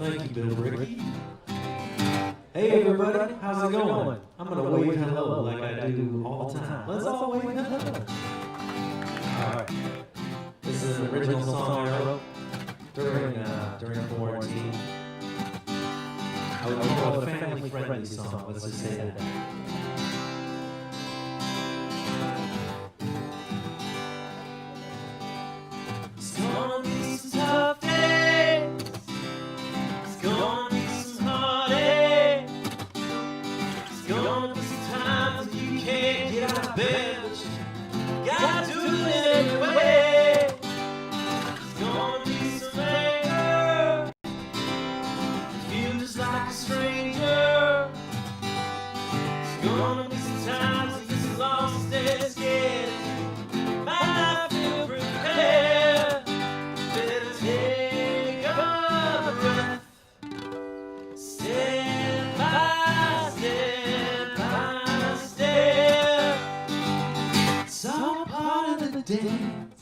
thank you, Bill Ricky. Hey everybody, how's it going? I'm gonna wave hello like I do all the time. Let's all wave hello. Alright. This is an original song I wrote during quarantine. I would call it a family-friendly song, let's just say that. It's gonna be some tough days. It's gonna be some heartache. It's gonna be some times when you can't get out of bed, but you gotta do it anyway. It's gonna be some anger. You feel just like a stranger. It's gonna be some times when you're so lost and scared. Might not feel prepared. Better take a breath. Step by step by step. It's all part of the dance.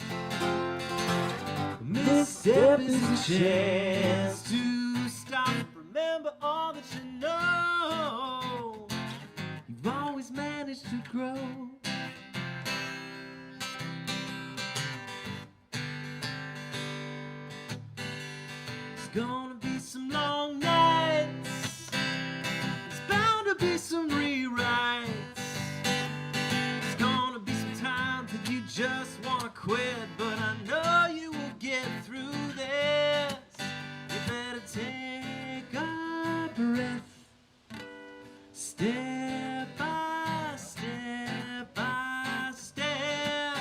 A misstep is a chance to stop. Remember all that you know. You've always managed to grow. It's gonna be some long nights. It's bound to be some rewrites. It's gonna be some times that you just wanna quit, but I know you will get through this. You better take a breath. Step by step by step.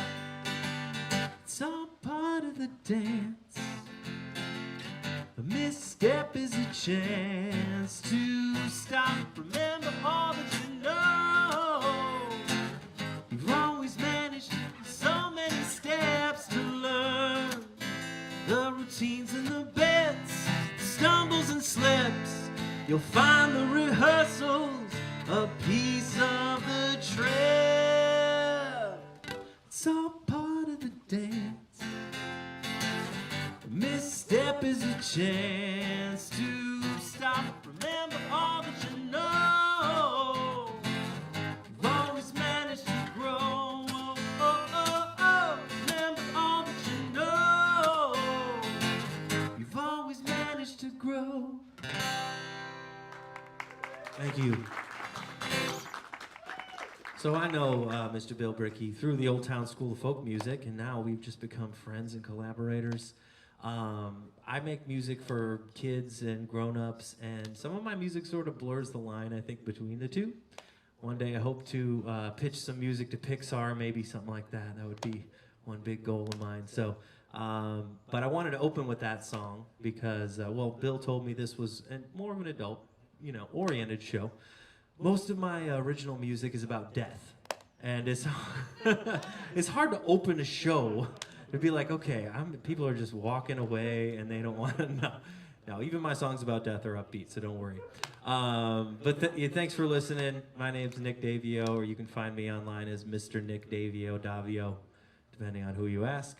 It's all part of the dance. A misstep is a chance to stop. Remember all that you know. You've always managed so many steps to learn. The routines and the bets, the stumbles and slips. You'll find the rehearsals a piece of the trip. It's all part of the dance. A misstep is a chance to stop. Remember all that you know. You've always managed to grow. Oh, oh, oh, oh. Remember all that you know. You've always managed to grow. Thank you. So I know Mr. Bill Brickey through the Old Town School of Folk Music, and now we've just become friends and collaborators. I make music for kids and grown-ups, and some of my music sort of blurs the line, I think, between the two. One day I hope to pitch some music to Pixar, maybe something like that. That would be one big goal of mine. So, but I wanted to open with that song because, well, Bill told me this was more of an adult, oriented show. Most of my original music is about death, and it's it's hard to open a show to be like, okay, people are just walking away and they don't want to know. No, even my songs about death are upbeat, so don't worry. But thanks for listening. My name's Nick Davio, or you can find me online as Mr. Nick Davio, depending on who you ask.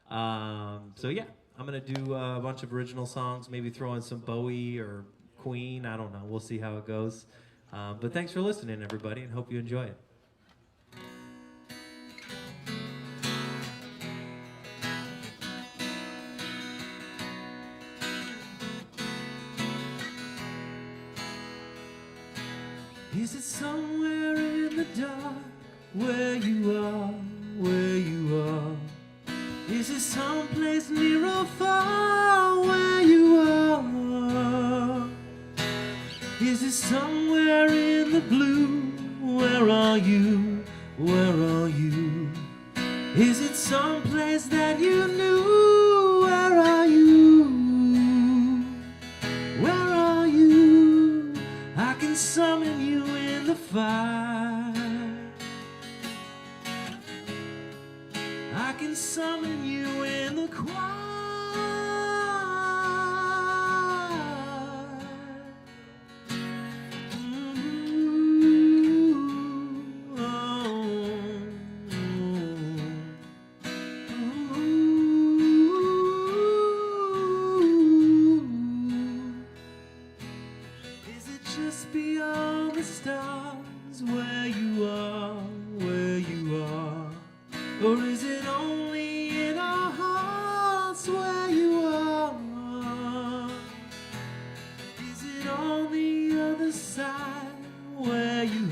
So yeah, I'm gonna do a bunch of original songs, maybe throw in some Bowie or Queen. I don't know. We'll see how it goes. But thanks for listening, everybody, and hope you enjoy it. Is it somewhere in the dark where you are, where you are? Is it someplace near or far where you are? Is it somewhere in the blue? Where are you? Where are you? Is it someplace that you knew? Where are you? Where are you? I can summon you in the fire. I can summon you in the quiet.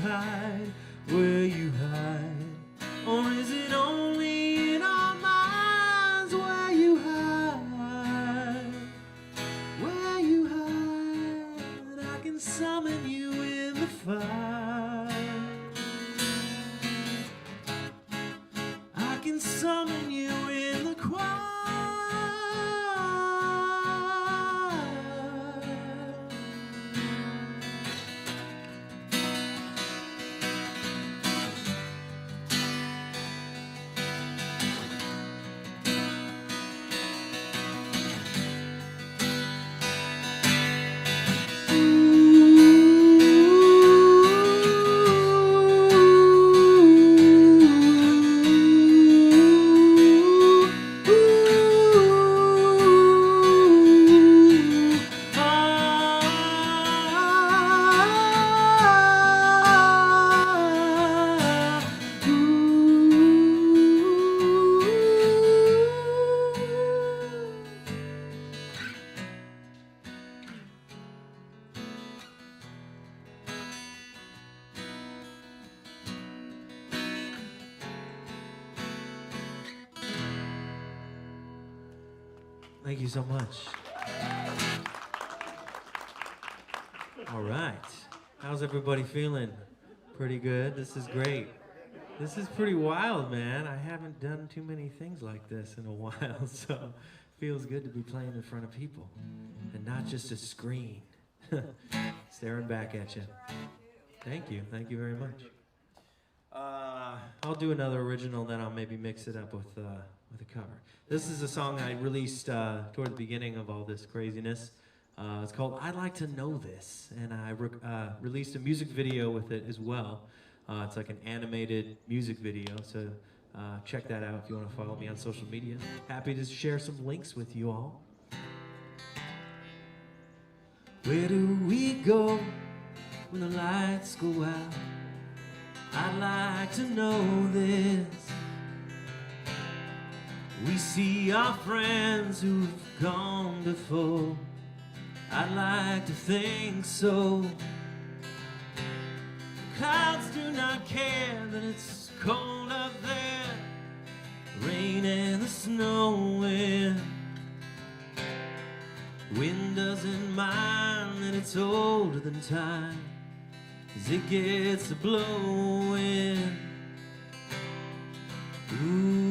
hide, where you hide? Or is it only in our minds where you hide? Where you hide, I can summon you in the fire. I can summon you in the choir. Thank you so much. All right. How's everybody feeling? Pretty good? This is great. This is pretty wild, man. I haven't done too many things like this in a while, so it feels good to be playing in front of people and not just a screen staring back at you. Thank you. Thank you very much. I'll do another original, then I'll maybe mix it up with a cover. This is a song I released toward the beginning of all this craziness. It's called "I'd Like to Know This," and I released a music video with it as well. It's like an animated music video, so check that out if you want to follow me on social media. Happy to share some links with you all. Where do we go when the lights go out? I'd like to know this. We see our friends who've gone before. I'd like to think so. Clouds do not care that it's cold up there, rain and the snowing. Wind doesn't mind that it's older than time, 'cause it gets to blowing. Ooh.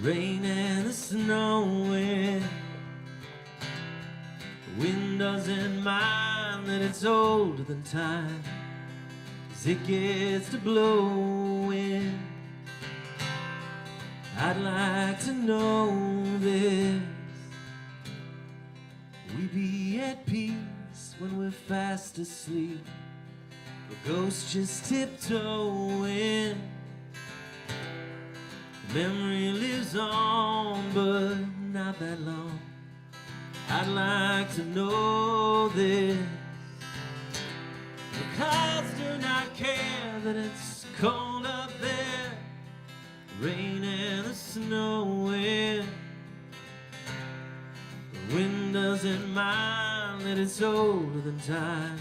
Rain and the snowing. The wind doesn't mind that it's older than time, 'cause it gets to blowing. I'd like to know this. We be at peace when we're fast asleep, the ghosts just tiptoeing. Memory lives on, but not that long. I'd like to know this. The clouds do not care that it's cold up there, rain and the snowing. The wind doesn't mind that it's older than time,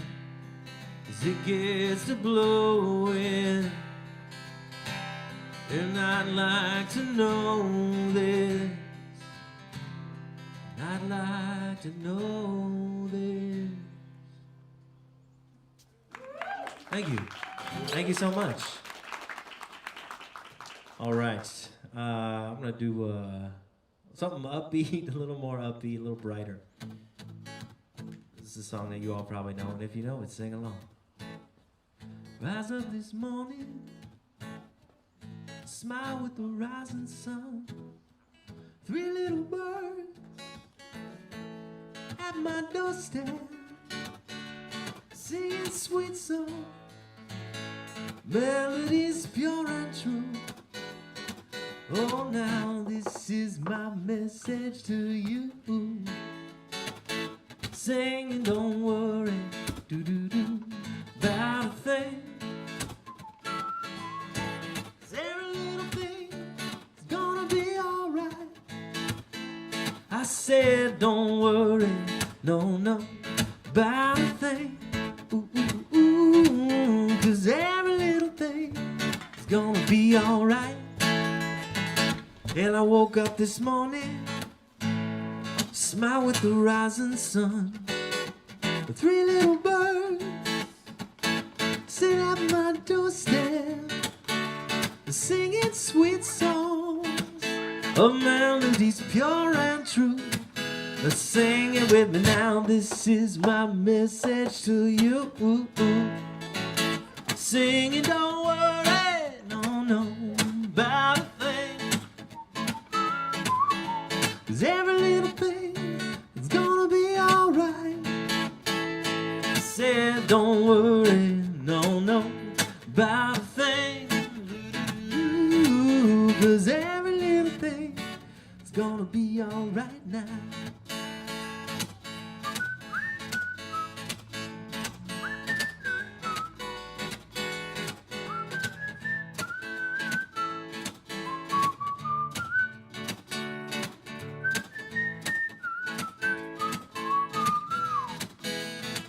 'cause it gets to blowing. And I'd like to know this. I'd like to know this. Thank you. Thank you so much. All right. I'm going to do something upbeat, a little more upbeat, a little brighter. This is a song that you all probably know, and if you know it, sing along. Rise up this morning, smile with the rising sun. 3 little birds at my doorstep, singing sweet song, melodies pure and true. Oh, now this is my message to you. Singing, don't worry, do-do-do, about a thing. 'Cause every little thing is gonna be alright. I said, don't worry, no, no, about a thing. Ooh, ooh, ooh, 'cause every little thing is gonna be alright. And I woke up this morning, smile with the rising sun. The three little birds sit at my doorstep, singing sweet songs of melodies pure and true. Sing it with me now, this is my message to you. Sing it, don't worry, no, no, about a thing. 'Cause every little thing is gonna be alright. Said, don't worry, no, no, about a thing. 'Cause every little thing is gonna be alright now.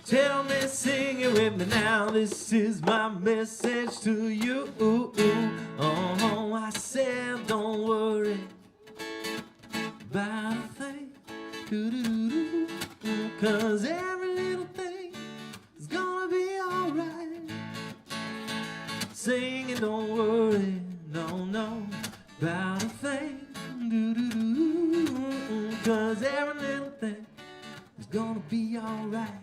Tell me, sing it with me now, this is my message to you. Oh, I said, don't worry about a thing. 'Cause every little thing is gonna be alright. Sing it, don't worry, no, no, about a thing. 'Cause every little thing is gonna be alright.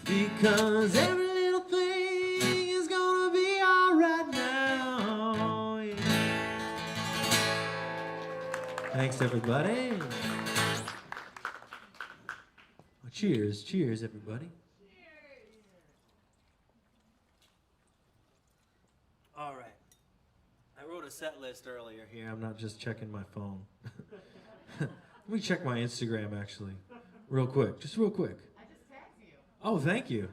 Because every little thing is gonna be alright now. Yeah. Thanks, everybody. Well, cheers, cheers, everybody. Cheers. All right. I wrote a set list earlier here. I'm not just checking my phone. Let me check my Instagram, actually, real quick. Just real quick. Oh, thank you.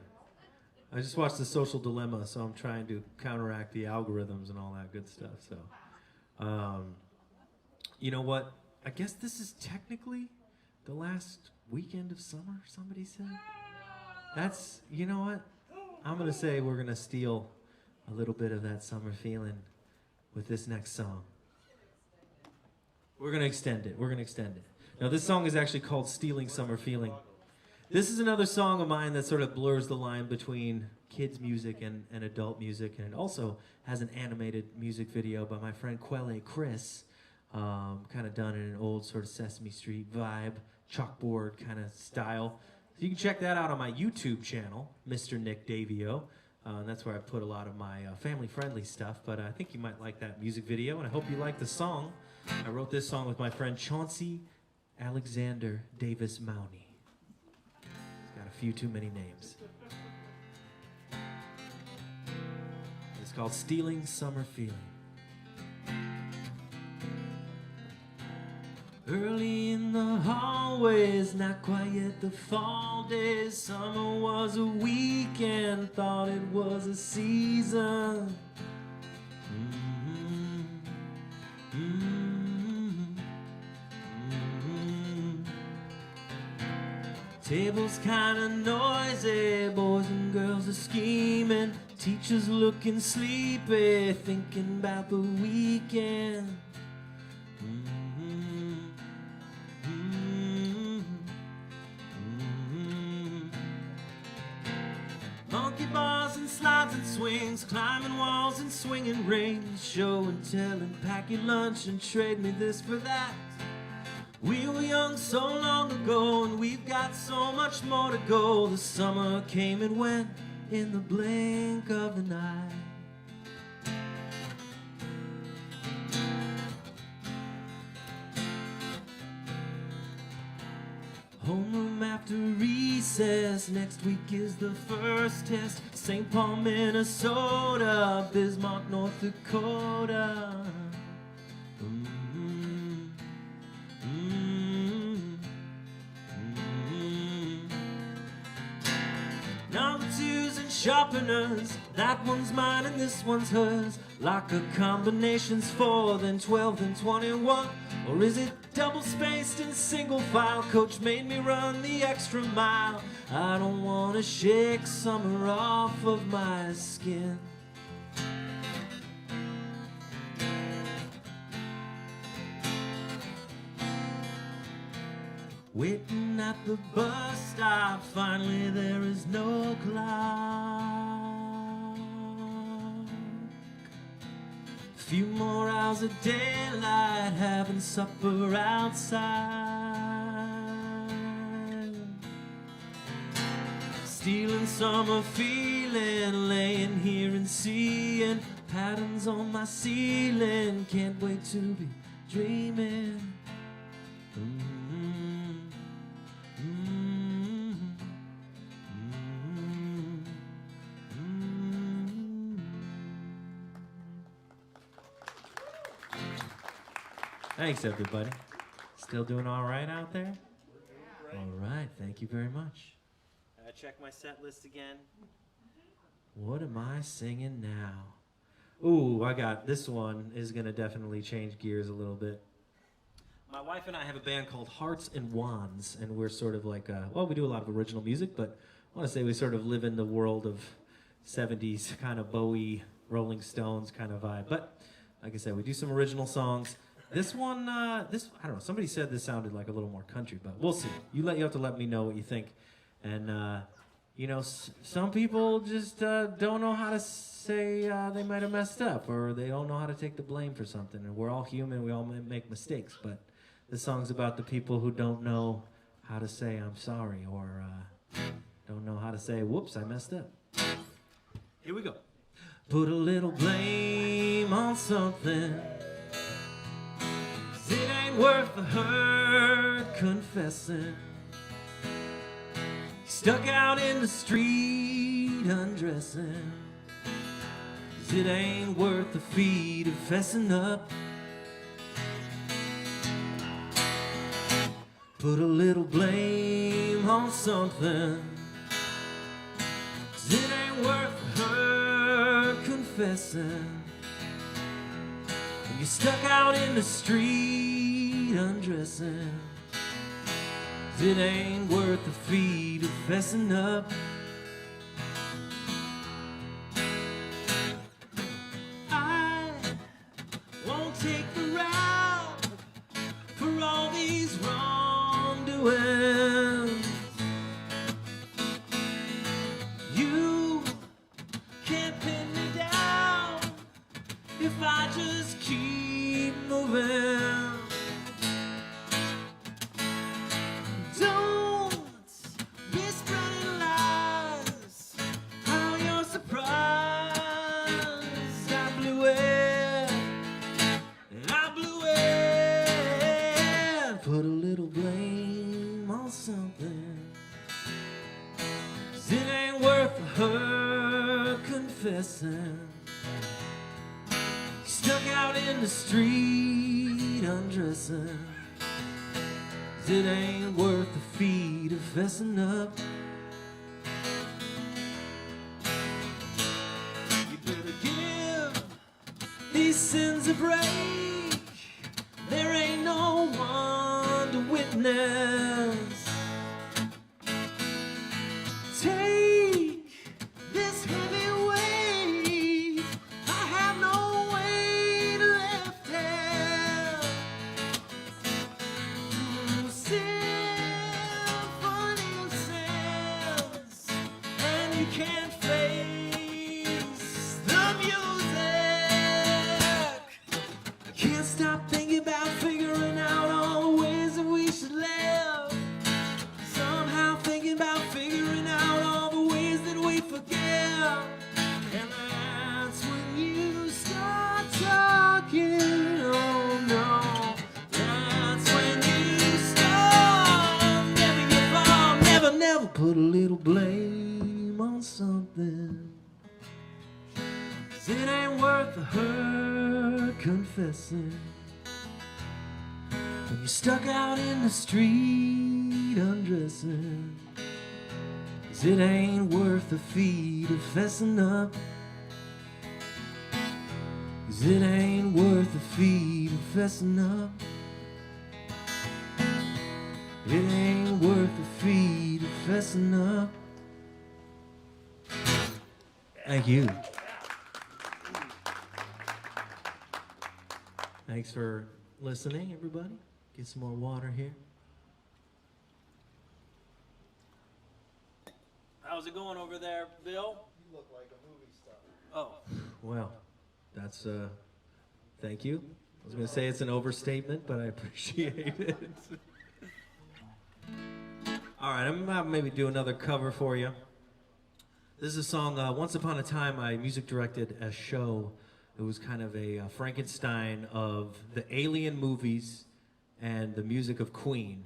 I just watched The Social Dilemma, so I'm trying to counteract the algorithms and all that good stuff. So, you know what? I guess this is technically the last weekend of summer, somebody said. That's, you know what? I'm going to say we're going to steal a little bit of that summer feeling with this next song. We're going to extend it. We're going to extend it. Now, this song is actually called Stealing Summer Feeling. This is another song of mine that sort of blurs the line between kids' music and adult music, and it also has an animated music video by my friend Quelle Chris, kind of done in an old sort of Sesame Street vibe, chalkboard kind of style. So you can check that out on my YouTube channel, Mr. Nick Davio. That's where I put a lot of my family-friendly stuff, but I think you might like that music video, and I hope you like the song. I wrote this song with my friend Chauncey Alexander Davis Mowney. Got a few too many names. It's called Stealing Summer Feeling. Early in the hallways, not quite yet the fall days. Summer was a weekend, thought it was a season. Tables kinda noisy, boys and girls are scheming, teachers looking sleepy, thinking about the weekend. Monkey bars and slides and swings, climbing walls and swinging rings, show and tell and pack your lunch and trade me this for that. We were young so long ago, and we've got so much more to go. The summer came and went in the blink of an eye. Homeroom after recess, next week is the first test. St. Paul, Minnesota, Bismarck, North Dakota. Number twos and sharpeners, that one's mine and this one's hers. Like a combination's 4, then 12, then 21. Or is it double-spaced and single file? Coach made me run the extra mile. I don't want to shake summer off of my skin. Waiting at the bus stop, finally there is no clock. A few more hours of daylight, having supper outside. Stealing summer feeling, laying here and seeing patterns on my ceiling. Can't wait to be dreaming. Thanks, everybody. Still doing all right out there? All right, thank you very much. Check my set list again. What am I singing now? Ooh, I got this one is going to definitely change gears a little bit. My wife and I have a band called Hearts and Wands, and we're sort of like, well, we do a lot of original music, but I want to say we sort of live in the world of 70s kind of Bowie, Rolling Stones kind of vibe. But like I said, we do some original songs. This one, I don't know, somebody said this sounded like a little more country, but we'll see. You have to let me know what you think. And, you know, some people just don't know how to say they might have messed up, or they don't know how to take the blame for something. And we're all human, we all make mistakes, but this song's about the people who don't know how to say I'm sorry, or don't know how to say, whoops, I messed up. Here we go. Put a little blame on something. It ain't worth the hurt confessing. Stuck out in the street undressing. 'Cause it ain't worth the feet of fessing up. Put a little blame on something. 'Cause it ain't worth the hurt confessing. You're stuck out in the street undressing. 'Cause it ain't worth the feet of fessing up. I won't take the rap for all these wrongdoings. You can't pin me down if I just keep moving. Don't be spreading lies. How you're surprised. I blew it. I blew it. Put a little blame on something. 'Cause it ain't worth the hurt confessing. Stuck out in the street undressing. 'Cause it ain't worth the feet of fessing up. You better give these sins a break. There ain't no one to witness. Take this heavy weight. I have no weight left here. Symphony of sense, and you can't face the music. I can't stop thinking about figuring out all the ways that we should live. Somehow thinking about figuring out all the ways that we forgive. And that's when you start talking. Oh no, that's when you start. Never give up, never put a little blame on something. 'Cause it ain't worth the hurt confessing. When you're stuck out in the street undressing. 'Cause it ain't worth the fee to fessing up. 'Cause it ain't worth the fee to fessing up. It ain't worth the fee to fessing up. Thank you. Thanks for listening, everybody. Get some more water here. How's it going over there, Bill? You look like a movie star. Oh, well, that's, thank you. I was going to say it's an overstatement, but I appreciate it. All right, I'm about to maybe do another cover for you. This is a song, once upon a time, I music directed a show. It was kind of a Frankenstein of the Alien movies and the music of Queen.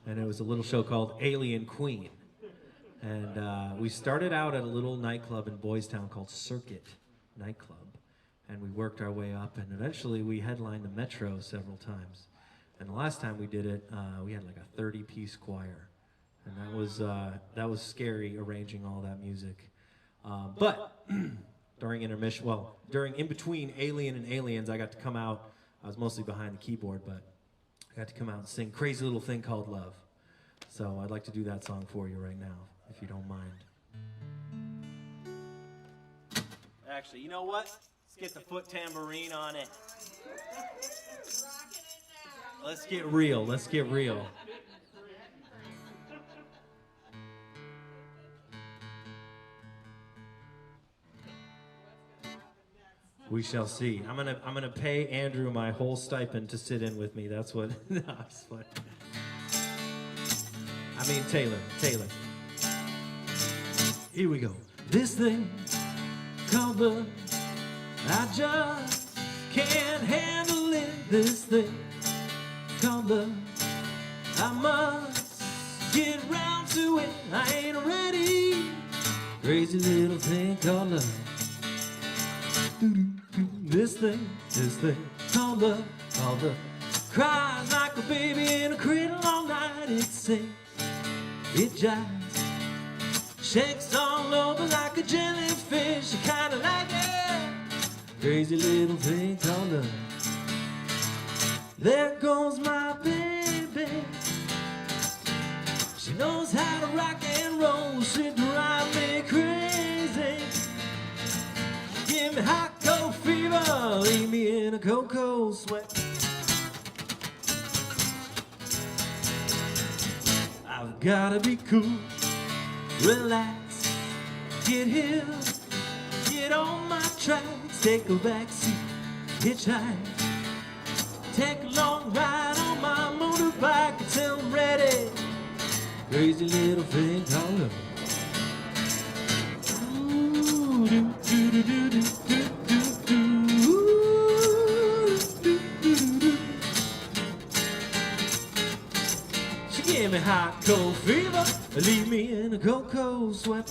And it was a little show called Alien Queen. And we started out at a little nightclub in Boys Town called Circuit Nightclub. And we worked our way up, and eventually we headlined the Metro several times. And the last time we did it, we had like a 30-piece choir. And that was scary, arranging all that music. But during intermission, well, in between Alien and Aliens, I got to come out. I was mostly behind the keyboard, but I got to come out and sing Crazy Little Thing Called Love. So I'd like to do that song for you right now, if you don't mind. Actually, you know what? Let's get the foot tambourine on it. Let's get real. Let's get real. We shall see. I'm gonna pay Andrew my whole stipend to sit in with me. That's what. No, it's fine. I mean Taylor. Here we go. This thing called love, I just can't handle it. This thing called love, I must get round to it. I ain't ready. Crazy little thing called love. This thing called love, cries like a baby in a cradle all night. It sings, it jives, shakes all over like a jellyfish. I kinda like it. Crazy little thing called love. There goes my baby. She knows how to rock and roll. She drives me crazy. Give me hot cold fever, leave me in a cocoa sweat. I've gotta be cool, relax, get here, get on my tracks, take a backseat, hitchhike, take a long ride on my motorbike until I'm ready. Crazy little thing called love. She gave me hot cold fever, leave me in a cocoa sweat.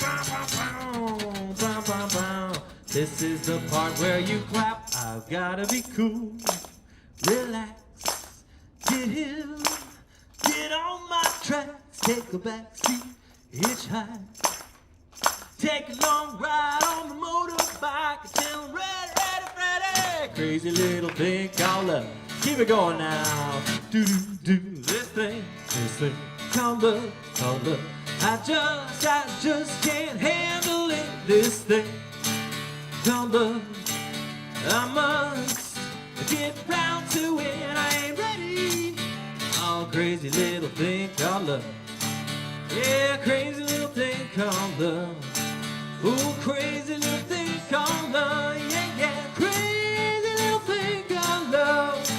This is the part where you clap. I've gotta be cool, relax, get here, get on my tracks, take a backseat, hitchhike. Take a long ride on the motorbike until I'm ready. Crazy little thing called love. Keep it going now. Do. This thing called love, I just can't handle it. This thing called love, I must get round to it. I ain't ready. Oh, crazy little thing called love. Yeah, crazy little thing called love. Ooh, crazy little thing called love, yeah, crazy little thing called love.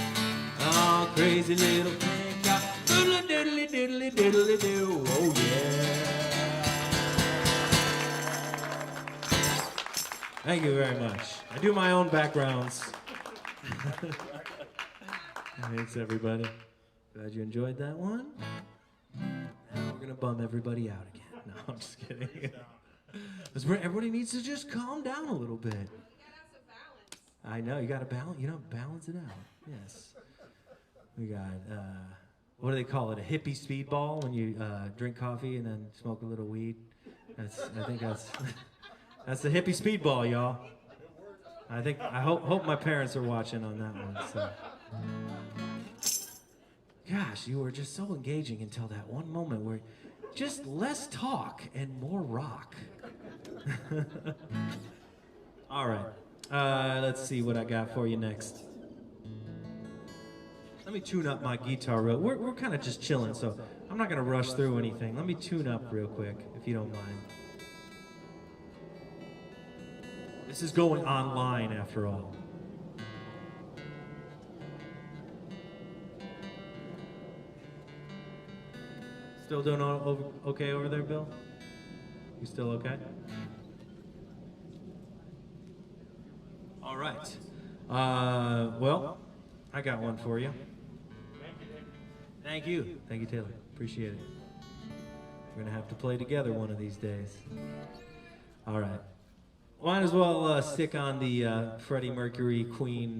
Oh, crazy little thing called diddly diddly diddly do, oh yeah. Thank you very much. I do my own backgrounds. Thanks, everybody. Glad you enjoyed that one. Now we're gonna bum everybody out again. No, I'm just kidding. Everybody needs to just calm down a little bit. You gotta have some balance. I know, you gotta balance it out. Yes. We got, what do they call it? A hippie speedball when you drink coffee and then smoke a little weed. I think that's the hippie speedball, y'all. I hope my parents are watching on that one. So. Gosh, you were just so engaging until that one moment where just less talk and more rock. All right, let's see what I got for you next. Let me tune up my guitar real. We're kind of just chilling, so I'm not gonna rush through anything. Let me tune up real quick, if you don't mind. This is going online, after all. Still doing okay over there, Bill? You still okay? All right. Well, I got one for you. Thank you. Thank you, Taylor. Appreciate it. We're going to have to play together one of these days. All right. Might as well stick on the Freddie Mercury, Queen,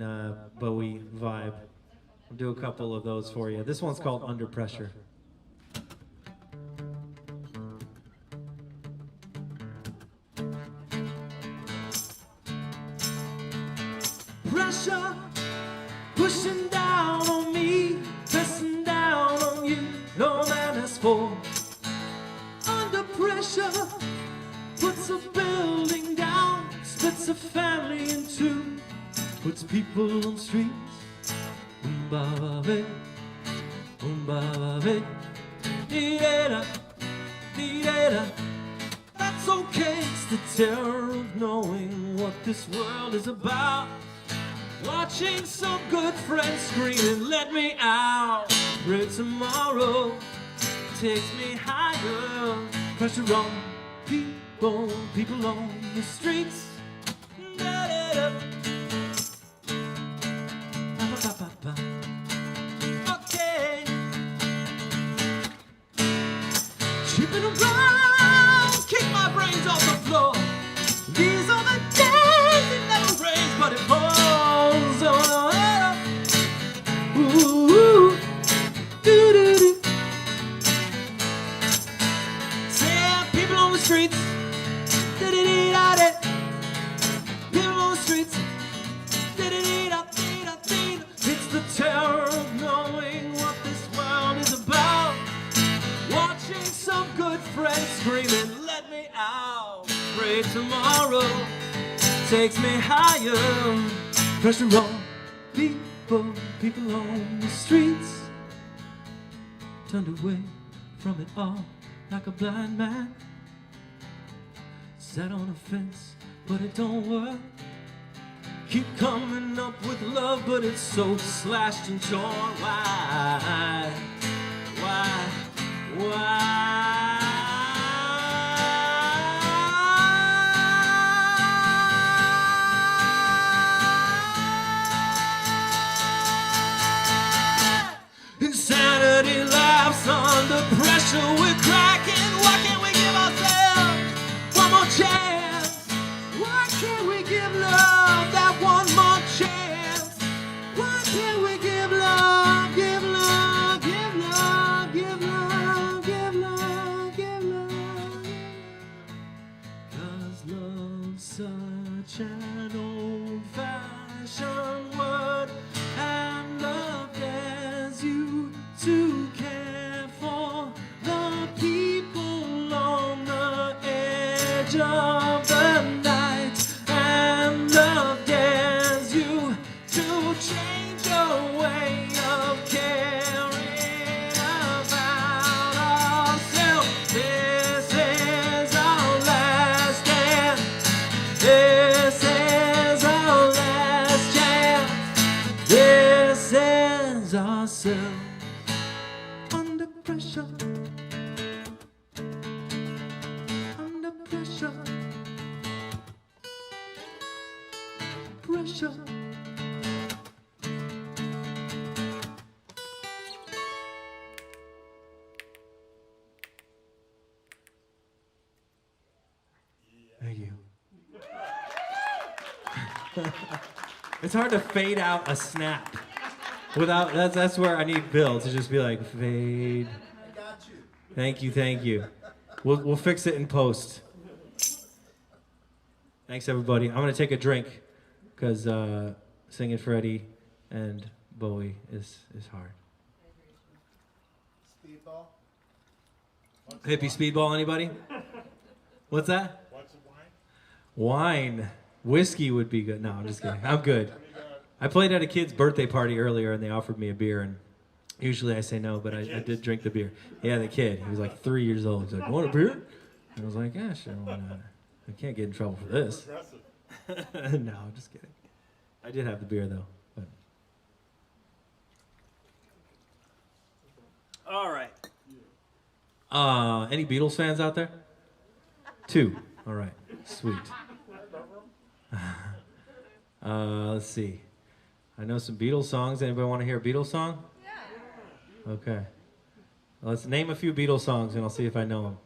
Bowie vibe. I'll do a couple of those for you. This one's called Under Pressure. Pressure pushing down on me, pressing down on you, no man has fall. Under pressure puts a building down, splits a family in two, puts people on streets. Umbaba-ve, umbaba-ve, dee-da-da, dee-da-da. That's okay, it's the terror of knowing what this world is about. Watching some good friends screaming, let me out. Pray tomorrow takes me higher. Pressure on people, people on the streets. Da-da-da. Ba-ba-ba-ba. Okay. Tripping around, kick my brains off the floor. These are the days it never rains, but it pours. Ooh, doo-doo-doo. Say, people on the streets, da-da-dee-da-da. People on the streets, da-da-dee-da-dee-da-dee. It's the terror of knowing what this world is about. Watching some good friends screaming, let me out. Pray tomorrow takes me higher. Pressure on people, people on the streets. Turned away from it all like a blind man. Sat on a fence, but it don't work. Keep coming up with love, but it's so slashed and torn. Why? Insanity laughs under pressure. We're cracking. Why can't we give ourselves one more chance? Why can't we give love that one more chance? Why can't we give love, give love, give love, give love, give love, give love? 'Cause love's such an old-fashioned word, and love dares you to care for the people on the edge of the night, and love dares you to change your way of caring about ourselves. This is our last dance. This is our last chance. This is ourselves. Under pressure, under pressure, pressure. Thank you. It's hard to fade out a snap. Without that's where I need Bill to just be like, fade. I got you. Thank you. We'll fix it in post. Thanks, everybody. I'm going to take a drink because singing Freddie and Bowie is hard. Speedball? Hippie speedball, anybody? What's that? What's a wine? Wine. Whiskey would be good. No, I'm just kidding. I'm good. I played at a kid's birthday party earlier, and they offered me a beer, and usually I say no, but I did drink the beer. Yeah, the kid. He was like 3 years old. He's like, want a beer? And I was like, yeah, sure, why not? I can't get in trouble for this. No, I'm just kidding. I did have the beer, though. But. All right. Any Beatles fans out there? 2. All right. Sweet. Let's see. I know some Beatles songs. Anybody want to hear a Beatles song? Yeah. Okay. Let's name a few Beatles songs, and I'll see if I know them.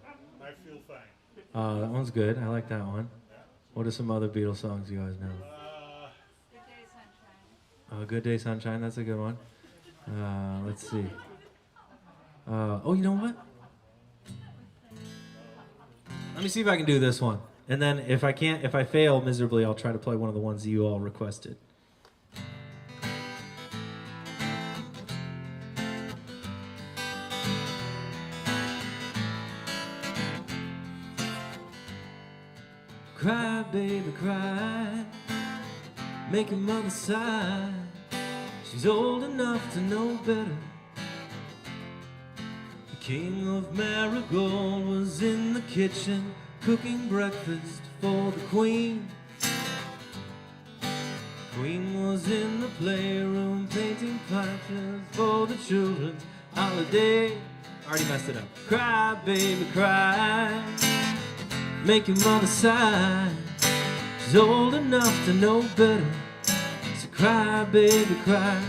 I Feel Fine. That one's good. I like that one. Yeah. What are some other Beatles songs you guys know? Good Day Sunshine. Good Day Sunshine. That's a good one. Let's see. Oh, you know what? Let me see if I can do this one. And then if I fail miserably, I'll try to play one of the ones that you all requested. Cry, baby, cry. Make your mother sigh. She's old enough to know better. The king of Marigold was in the kitchen cooking breakfast for the queen. Queen was in the playroom painting pictures for the children's holiday. Already messed it up. Cry, baby, cry. Make your mother sigh. She's old enough to know better. So cry, baby, cry.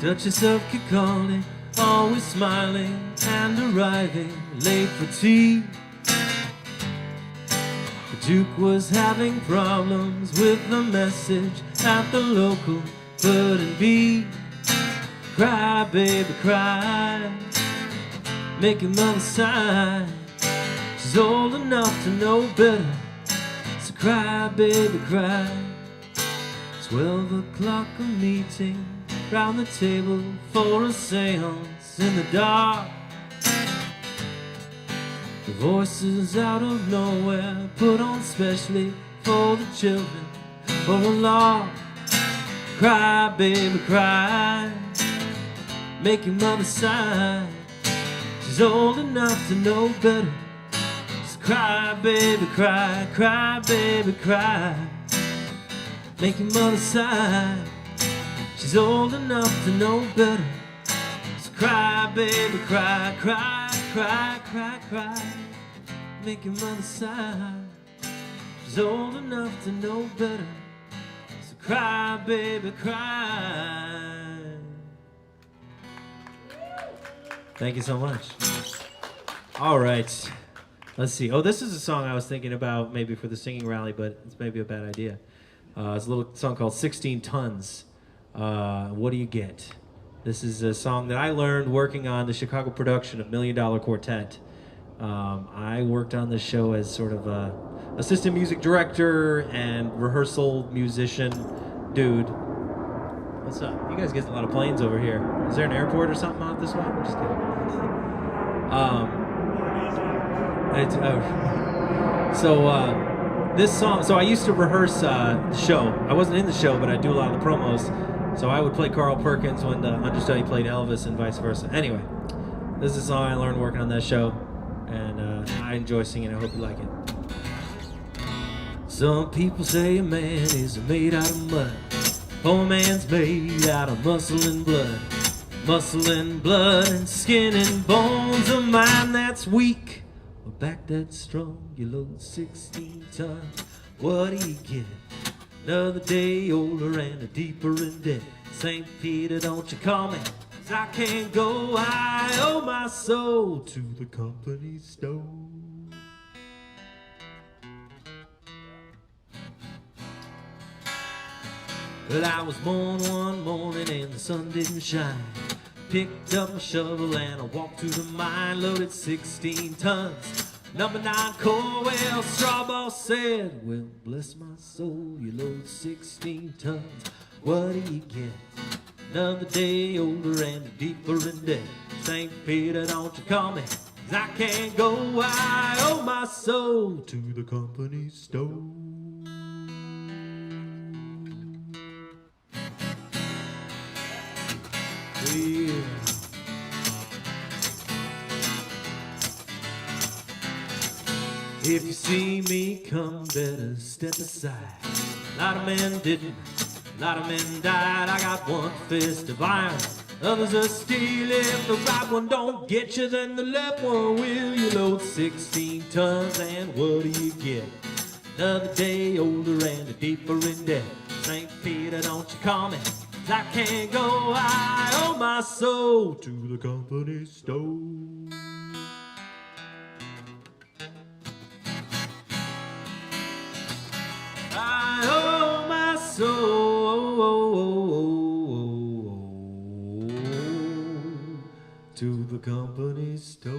Duchess of Kirkcaldy, always smiling and arriving late for tea. The Duke was having problems with the message at the local couldn't be. Cry, baby, cry. Make your mother sigh. She's old enough to know better. So cry, baby, cry. 12 o'clock a meeting round the table for a seance in the dark. The voices out of nowhere put on specially for the children for a lark. Cry, baby, cry. Make your mother sigh. She's old enough to know better. So cry, baby, cry. Cry, baby, cry. Make your mother sigh. She's old enough to know better. So cry, baby, cry. Cry, cry, cry, cry. Make your mother sigh. She's old enough to know better. So cry, baby, cry. Thank you so much. All right. Let's see. Oh, this is a song I was thinking about maybe for the singing rally, but it's maybe a bad idea. It's a little song called 16 Tons. What do you get? This is a song that I learned working on the Chicago production of $1 Million Quartet. I worked on this show as sort of a assistant music director and rehearsal musician dude. What's up? You guys get a lot of planes over here. Is there an airport or something out this way? I'm just kidding. This song, so I used to rehearse the show. I wasn't in the show, but I do a lot of the promos. So I would play Carl Perkins when the understudy played Elvis and vice versa. Anyway, this is a song I learned working on that show, and I enjoy singing. I hope you like it. Some people say a man is made out of mud. Poor man's made out of muscle and blood. Muscle and blood and skin and bones. A mind that's weak, a back that's strong. You load 16 tons. What do you get? Another day older and a deeper in debt. St. Peter, don't you call me, 'cause I can't go. I owe my soul to the company store. But I was born one morning and the sun didn't shine. Picked up my shovel and I walked to the mine. Loaded 16 tons Number 9 Corwell Strawball said, well, bless my soul, you load 16 tons. What do you get? Another day older and deeper in debt. St. Peter, don't you call me, 'cause I can't go. I owe my soul to the company store. Yeah. If you see me come, better step aside. A lot of men didn't, a lot of men died. I got one fist of iron, others are steel. If the right one don't get you, then the left one will. You load 16 tons and what do you get? Another day older and deeper in debt. St. Peter, don't you call me, 'cause I can't go. I owe my soul to the company store. I owe my soul to the company store.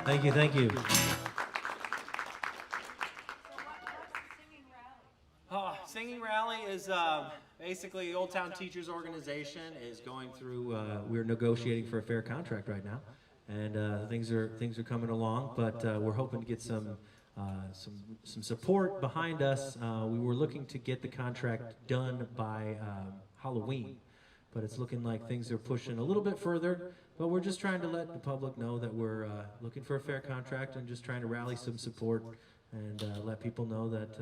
Thank you, thank you. So what's Singing Rally? Singing Rally is basically the Old Town Teachers Organization is going through. We're negotiating for a fair contract right now, and things are coming along. But we're hoping to get some support behind us. We were looking to get the contract done by Halloween, but it's looking like things are pushing a little bit further. But we're just trying to let the public know that we're looking for a fair contract and just trying to rally some support and let people know that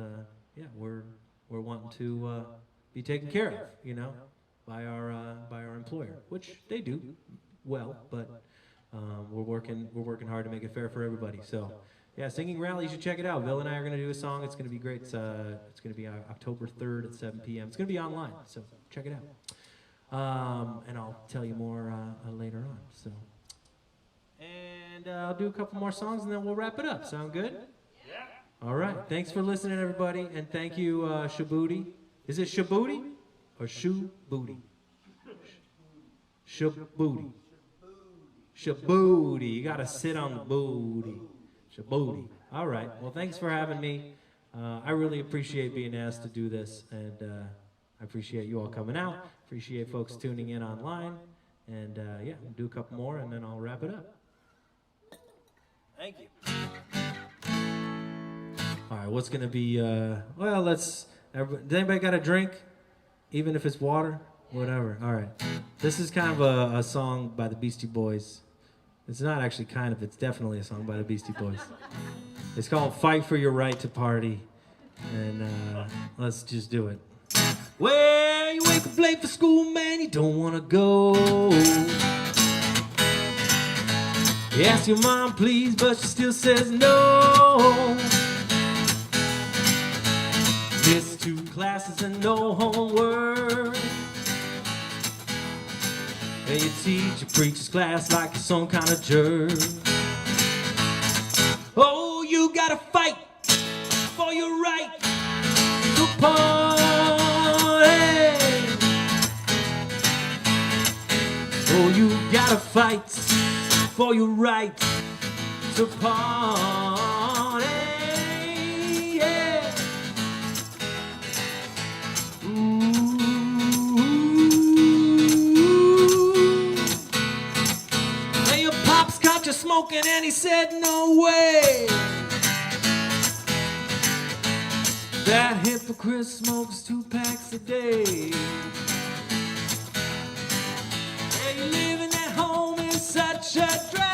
yeah, we're wanting to be taken care of, you know, by our employer, which they do well. But we're working hard to make it fair for everybody. So yeah, Singing Rally, you should check it out. Bill and I are going to do a song. It's going to be great. It's going to be October 3rd at 7 p.m. It's going to be online, so check it out. And I'll tell you more later on. So, and I'll do a couple more songs, and then we'll wrap it up. Sound good? Yeah. All right. Thanks for listening, everybody, and thank you, ShooBooty. Is it ShooBooty or ShooBooty? ShooBooty. ShooBooty. You gotta sit on the booty. ShooBooty. All right. Well, thanks for having me. I really appreciate being asked to do this, and I appreciate you all coming out. Appreciate folks tuning in online. And yeah, we'll do a couple more and then I'll wrap it up. Thank you. All right, what's going to be, well, does anybody got a drink? Even if it's water? Whatever. All right. This is kind of a song by the Beastie Boys. It's not actually kind of, it's definitely a song by the Beastie Boys. It's called Fight for Your Right to Party. And let's just do it. Well, you wake up late for school, man, you don't want to go. You ask your mom, please, but she still says no. Miss 2 classes and no homework. And your teacher preaches class like you're some kind of jerk. Oh, you gotta fight for your right to party. Oh, you gotta fight for your right to party. Yeah. Ooh. And your pops caught you smoking and he said, no way. That hypocrite smokes 2 packs a day. And you living at home is such a drag.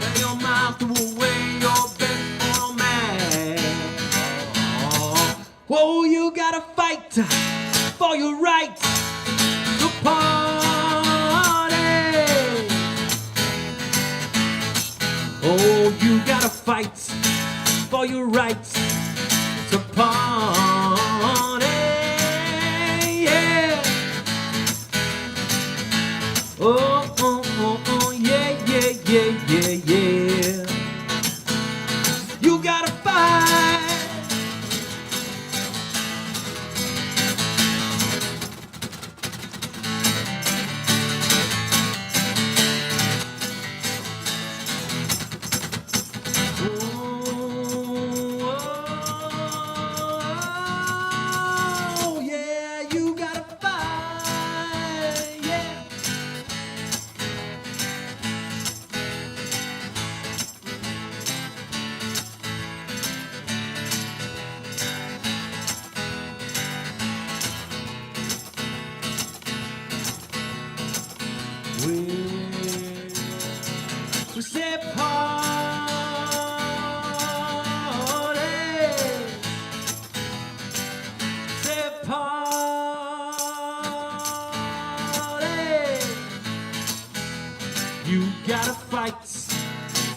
And your mom threw away your baseball mag. Oh, you gotta fight for your right to party. Oh, you gotta fight for your right to party. Yeah. Oh, oh, oh, oh, yeah, yeah, yeah, yeah, yeah. You gotta fight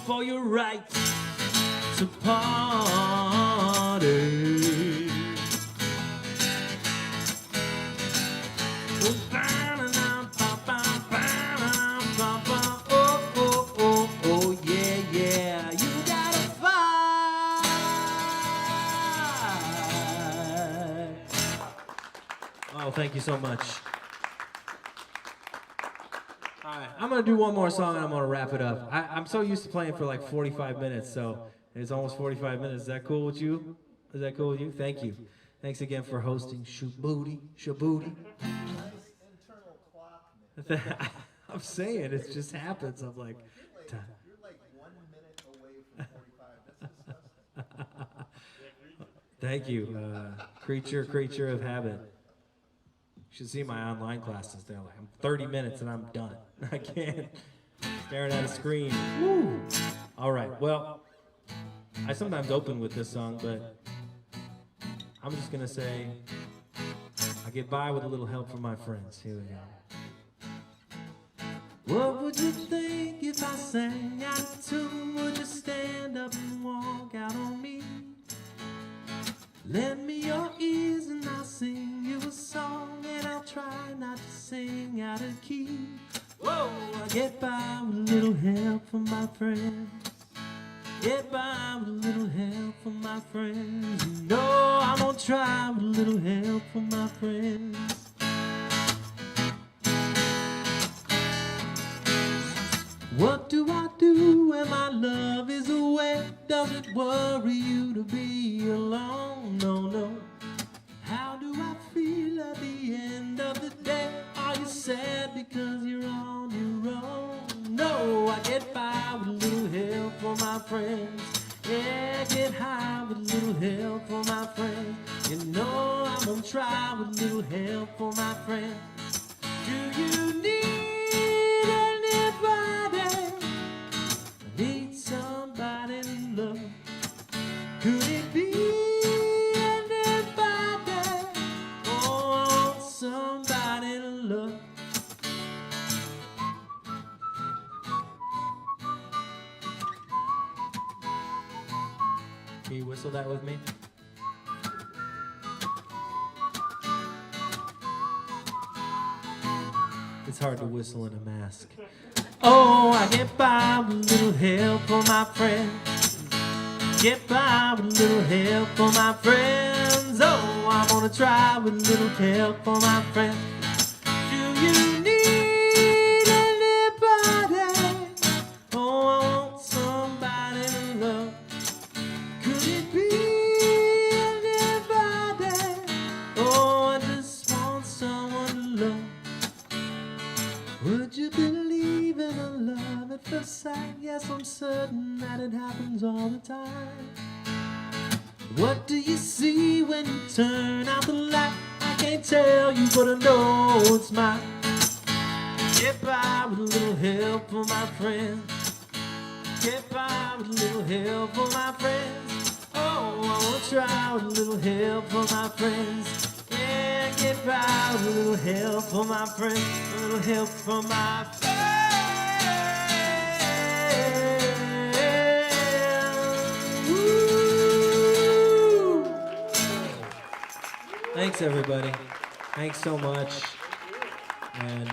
for your right to party. Oh, yeah, yeah, you gotta fight. Oh, thank you so much. All right, I'm gonna do one more song and I'm gonna wrap it up. I'm so used to playing for like 45 minutes, so it's almost 45 minutes. Is that cool with you? Is that cool with you? Thank you. Thanks again for hosting ShooBooty. Nice internal clock, Nick. I'm saying it just happens. I'm like, You're like 1 minute away from 45. That's disgusting. thank you, creature of habit. You should see my online classes. They're like, I'm 30 minutes and I'm done. I can't. Staring at a screen. Woo. All right. Well, I sometimes open with this song, but I'm just gonna say I get by with a little help from my friends. Here we go. What would you think if I sang out of tune? Would you stand up and walk out on me? Lend me your ears and I'll sing you a song, and I'll try not to sing out of key. Whoa, I get by with a little help from my friends. Get by with a little help from my friends. You know I'm gonna try with a little help from my friends. What do I do when my love is away? Does it worry you to be alone? No, no. How do I feel at the end of the day? Are you sad because you're on your own? No, I get by with a little help from my friends. Yeah, get high with a little help from my friends. You know I'm gonna try with a little help from my friends. Do you need anybody? Need somebody to love. Could it be anybody? Oh, I want somebody to love. Can you whistle that with me? It's hard to whistle in a mask. Oh, I get by with a little help from my friends. Get by with a little help from my friends. Oh, I'm gonna try with a little help from my friends. Do you need anybody? Oh, I want somebody to love. Could it be anybody? Oh, I just want someone to love. Would you believe in a love at first sight? Yes, I'm certain that it happens all the time. What do you see when you turn out the light? I can't tell you, but I know it's mine. Get by with a little help from my friends. Get by with a little help from my friends. Oh, I wanna try with a little help from my friends. Yeah, get by with a little help from my friends. A little help from my friends. Woo! Thanks, everybody. Thanks so much. And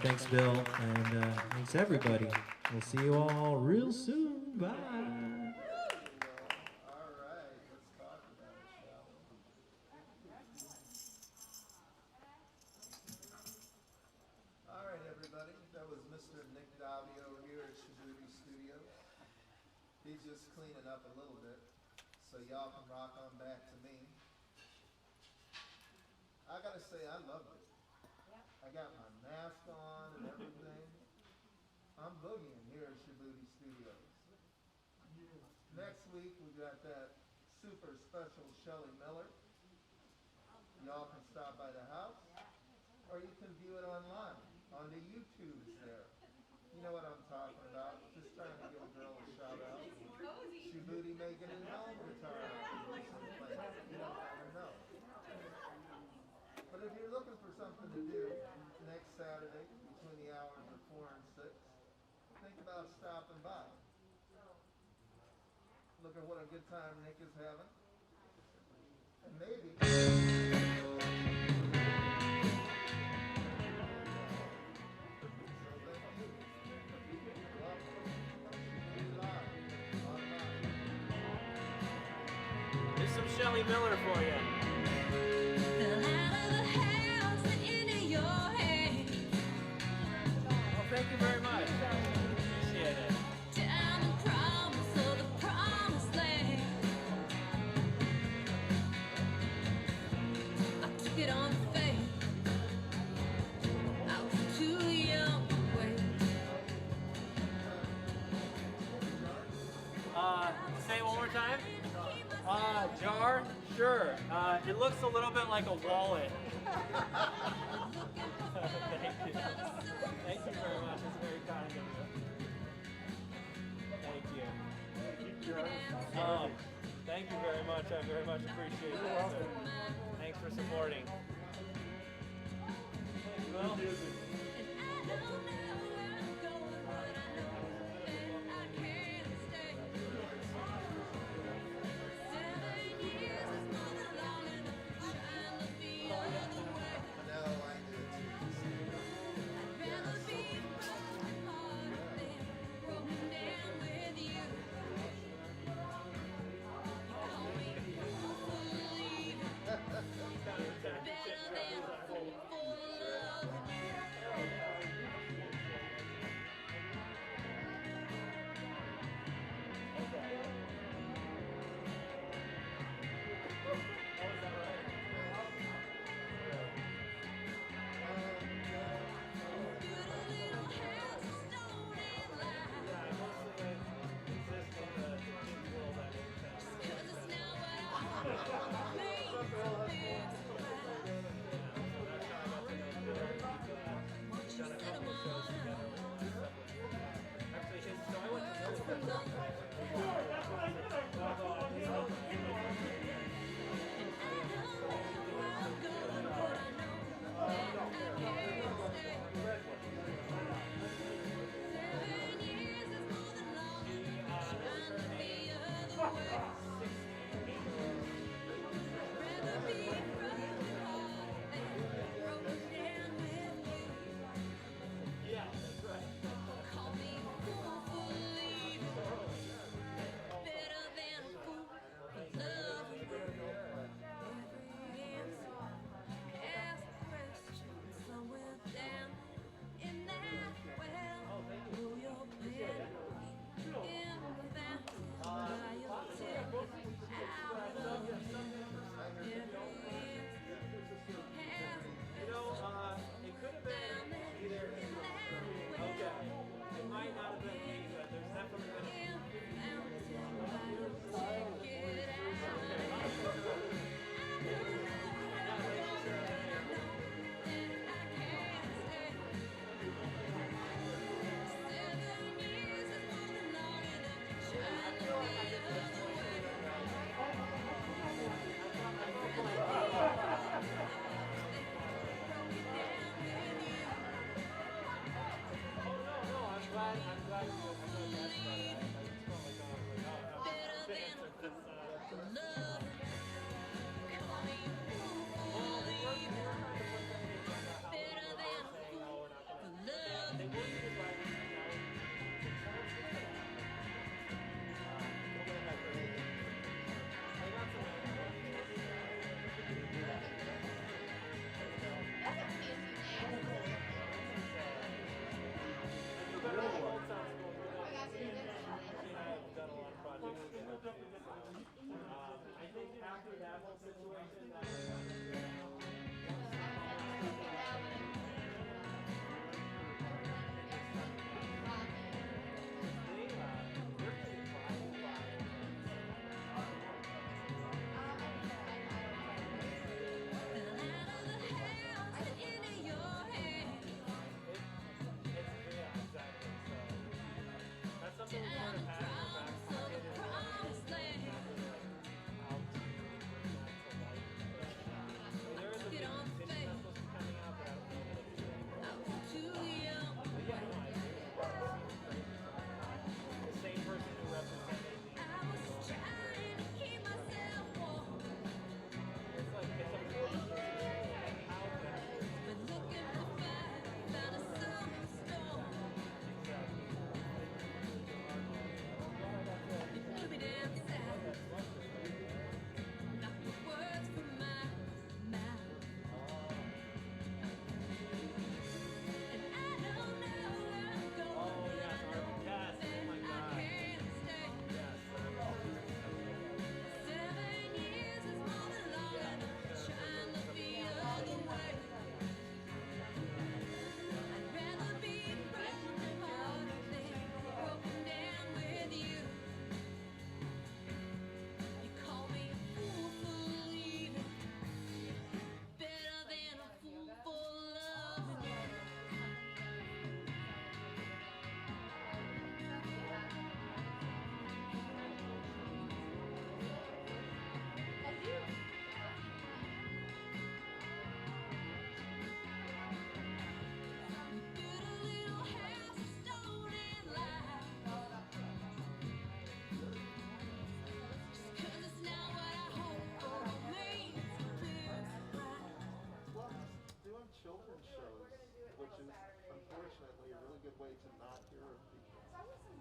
thanks, Bill. And thanks, everybody. We'll see you all real soon. Bye. All right, let's talk about it, shall we? All right, everybody. That was Mr. Nick Davio here at ShooBooty Studios. He's just cleaning up a little bit, so y'all can rock on back to me. I gotta say, I loved it. I got my mask on and everything. I'm boogieing here at ShooBooty Studios. Next week we got that super special Shelley Miller. Y'all can stop by the house, or you can view it online on the YouTubes there. You know what I'm talking about. Just trying to give a girl a shout out. ShooBooty making his own guitar. You don't ever know. But if you're looking for something to do next Saturday between the hours of 4 and 6, think about stopping by. Look at what a good time Nick is having. And maybe. Here's some Shelly Miller for you. Oh, thank you very much. Appreciate it. Say it one more time. Jar? Sure. It looks a little bit like a wallet. Thank you. Thank you very much. It's very kind of you. Thank you. Thank you very much. I very much appreciate that. So, thanks for supporting. Well,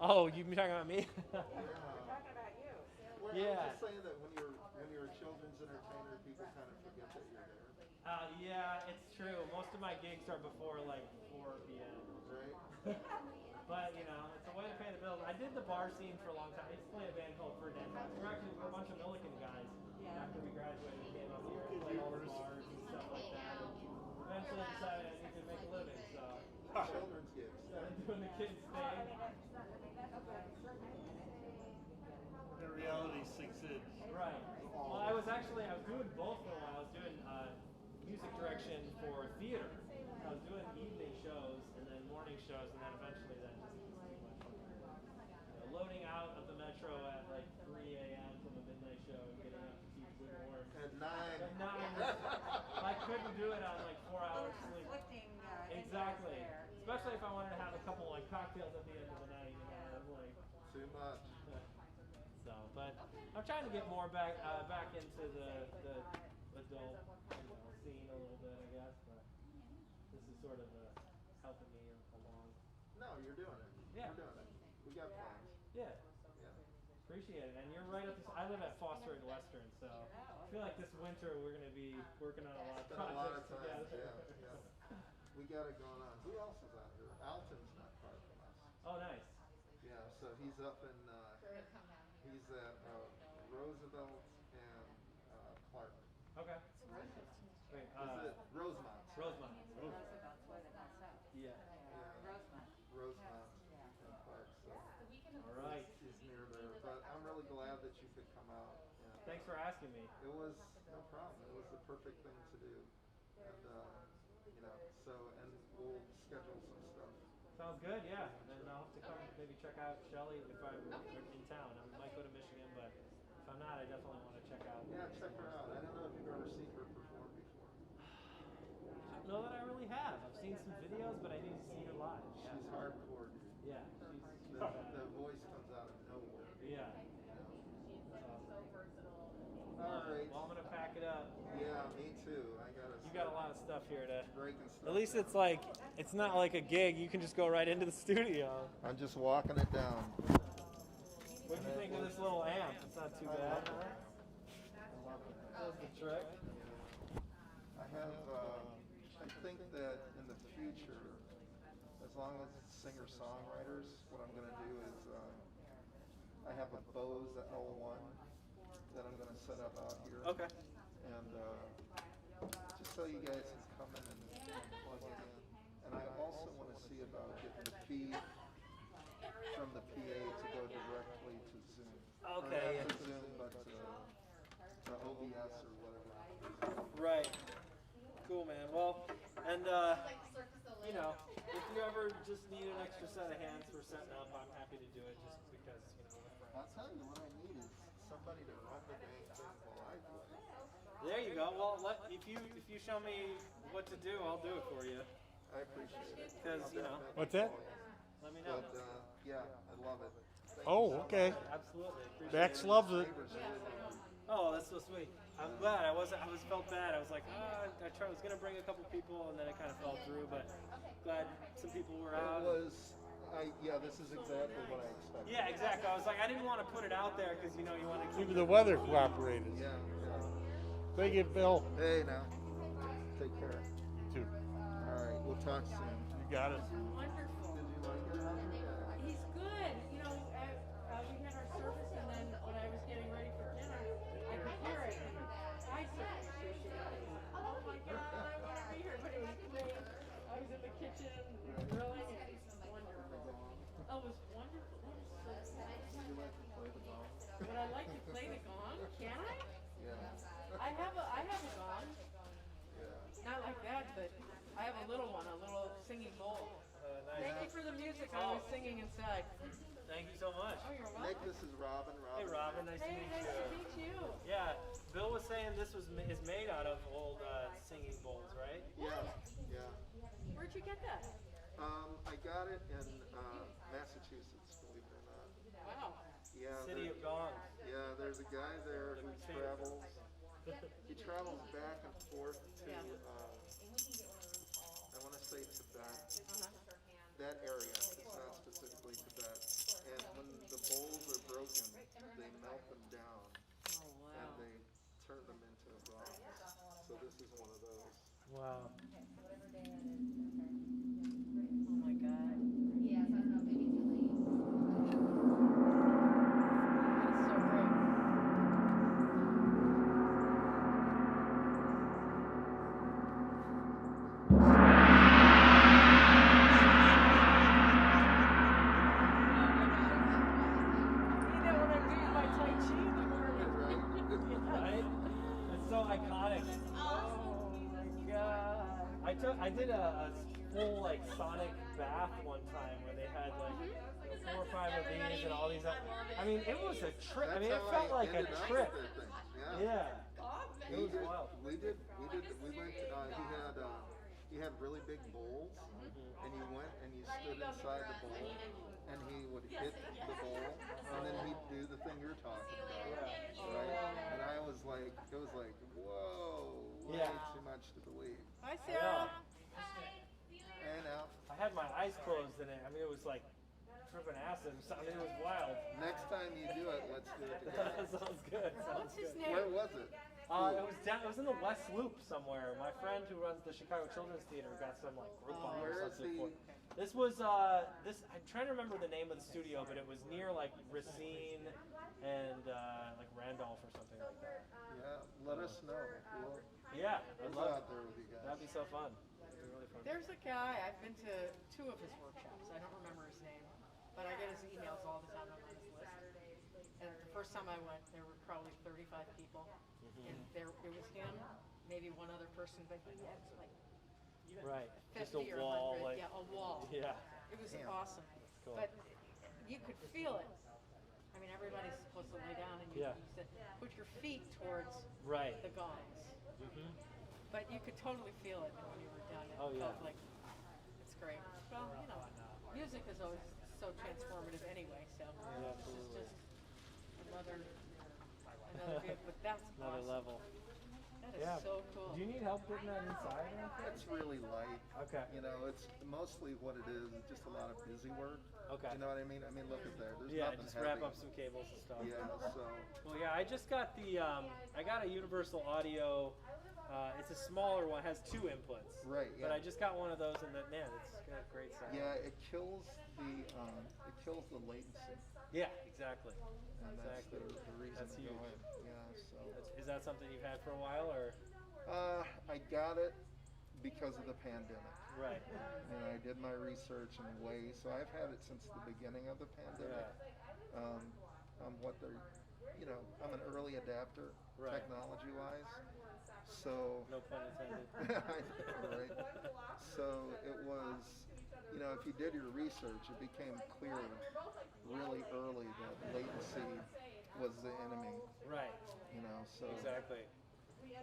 Oh, you been talking about me? Yeah. Talking about you. Well, Yeah. I was just saying that when you're a children's entertainer, people kind of forget that you're there, Yeah, it's true. Most of my gigs are before like 4 p.m. right? But you know, it's a way to pay the bills. I did the bar scene for a long time. I used to play a band called Ferdinand. We're a bunch of Milliken guys. After we graduated, we came up here and played all the bars and stuff like that. And eventually decided I needed to make a living, so Children's gigs. started doing the kids thing. The reality sinks in. Right. Well, I was doing both for a while. I was doing music direction for theater. I was doing evening shows and then morning shows, and then eventually that just was too much. Loading out of the metro at like 3 a.m. from a midnight show and getting up to teach Woodward. At 9. At 9. I couldn't do it on like 4 hours sleep. Conflicting Exactly. there. Especially if I wanted to have a couple like cocktails at the end of the night. You know, I'm like. Too much. So, but I'm trying to get more back into the adult scene a little bit, I guess. But this is sort of helping me along. No, you're doing it. Yeah. You're doing it. We got plans. Yeah, Yeah. appreciate it. And you're right up. I live at Foster and Western, so I feel like this winter we're going to be working on a lot of Spent a lot of projects time. together. Yeah. We got it going on. Who else is out here? Alton's not far from us. Oh, nice. Yeah, so he's up in, he's at Roosevelt and Clark. Okay. Wait, Is it Rosemont? Rosemont. Roosevelt's way to mess up. Yeah. Rosemont. Rosemont and Clark, so All right. he's near there. But I'm really glad that you could come out. And Thanks for asking me. it was no problem. It was the perfect thing to do. And, so, and we'll schedule some stuff. Sounds good, yeah. And I'll have to come maybe check out Shelly if I'm in town. I might go to Michigan, but if I'm not, I definitely want to check out. Yeah, check her out. I don't know if you've ever seen her perform before. I don't know that I really have. I've seen some videos, but I need to see her live. Yeah. She's hardcore, dude. Yeah, The voice comes out of nowhere. yeah. All right. Well, I'm gonna pack it up. Yeah, me too. I gotta. You got a lot of stuff here to. breaking stuff. At least down. it's like it's not like a gig. You can just go right into the studio. I'm just walking it down. What do you think of this little amp? It's not too bad. That's the trick. I have. I think that in the future, as long as it's singer-songwriters, what I'm gonna do is I have a Bose L1 that I'm gonna set up out here. Okay. And just so you guys can come in and plug it in. And I also want to see about getting the feed from the PA to go directly to Zoom. Okay, Or not to Zoom, but to OBS or whatever. Right. Cool, man. Well, and you know, if you ever just need an extra set of hands for setting up, I'm happy to do it just because, you know, we're friends. I'll tell you what I need is somebody to run the dang thing while I do it. There you go. Well, if you show me what to do, I'll do it for you. I appreciate it. 'Cause, you know. What's that? Let me know. But yeah, I love it. Thank Oh, you so okay. much. Absolutely. Appreciate Max it. loves it. Favors really love you. Oh, that's so sweet. I'm glad. I was felt bad. I was like, I was gonna bring a couple people, and then it kind of fell through. But glad some people were out. It was, yeah, this is exactly what I expected. Yeah, exactly. I was like, I didn't want to put it out there because you know you want to keep. Even the weather cooperated. Yeah, yeah. Thank you, Bill. Hey, now. Take care. Too. All right, we'll talk soon. You got it. Wonderful. Did you like it? He's good. You know, we had our service, and then when I was getting ready for dinner, I could hear it. And I said, "Oh my God, I want to be here!" But it was great. I was in the kitchen grilling, and it was wonderful. Oh, it was wonderful. It was so sad. Would you like to play the gong? Would I like to play the gong? Can I? Yeah. I have a gong. Yeah. Not like that, but I have a little one, a little singing bowl. Thank you for the music. I was singing inside. Thank you so much. Oh, you're Nick, welcome. this is Robin. Hey, Robin. Nice to Hey, meet nice you. to meet you. Yeah, Bill was saying this is made out of old singing bowls, right? Yeah, yeah. Where'd you get that? I got it in Massachusetts, believe it or not. Wow. Yeah. City there- of Gongs. Yeah, there's a guy there who travels. He travels back and forth to, Yeah. I want to say Tibet, Uh-huh. that area. It's not specifically Tibet. And when the bowls are broken, they melt them down Oh, wow. and they turn them into a bronze. So this is one of those. Wow. Oh my God. Yes, I don't know, maybe delayed. That is so great. I need that when I'm doing my Tai Chi in the morning. Right? It's so iconic. Oh my god. I did a full like sonic bath one time where they had like 4 or 5 of these and all these. I mean, it was a trip. I mean, it That's felt how I like a ended up trip. with that thing. Yeah. He It was did- wild. We went, he had really big bowls, and you went and you stood inside the bowl, and he would hit the bowl, and then he'd do the thing you're talking about, right? And I was like, it was like, whoa, way Yeah. too much to believe. Hi, Sarah. And now, I had my eyes closed in it. I mean, it was like tripping acid. I mean, it was wild. next time you do it, let's do it together. That sounds good. What's Sounds his good. name? Where was it? It was in the West Loop somewhere. My friend who runs the Chicago Children's Theater got some like Groupon or Where is something for. the- This was this. I'm trying to remember the name of the studio, but it was near like Racine and like Randolph or something like that. Yeah, let us know. Yeah, We'll I'd go love out there with you guys. That'd be so fun. That'd be really fun. There's a guy, I've been to 2 of his workshops. I don't remember his name, but I get his emails all the time. I'm on his list. And the first time I went, there were probably 35 people. And it was him, maybe one other person, but he had like Right. 50 Just a or wall, 100. like Yeah, a wall. yeah. It was Damn. awesome. Cool. But you could feel it. I mean, everybody's supposed to lay down and you, Yeah. you said, put your feet towards Right. the gongs. Mm-hmm. But you could totally feel it when you were done. It Oh, yeah. felt like it's great. Well, you know, music is always so transformative anyway, so Yeah, this is absolutely. just another view. But that's Another awesome. level. That is Yeah. so cool. Do you need help getting that inside? or anything? It's really light. Okay. You know, it's mostly what it is. It's just a lot of busy work. Okay. You know what I mean? I mean, look at there. There's Yeah, nothing just heavy. wrap up some cables and stuff. Yeah, so Well, yeah, I just got the, I got a Universal Audio, it's a smaller one, has 2 inputs. Right, But yeah. I just got one of those and man, it's got great sound. yeah, it kills the latency, Yeah, exactly. and that's Exactly. the reason That's to huge. go in. Yeah, so Is that something you've had for a while or? I got it because of the pandemic. Right. And I did my research and so I've had it since the beginning of the pandemic. I'm what they're, you know, I'm an early adapter, Right. technology-wise. So No pun intended. I know, right? So it was, you know, if you did your research, it became clear really early that latency was the enemy, Right. you know, so. Exactly.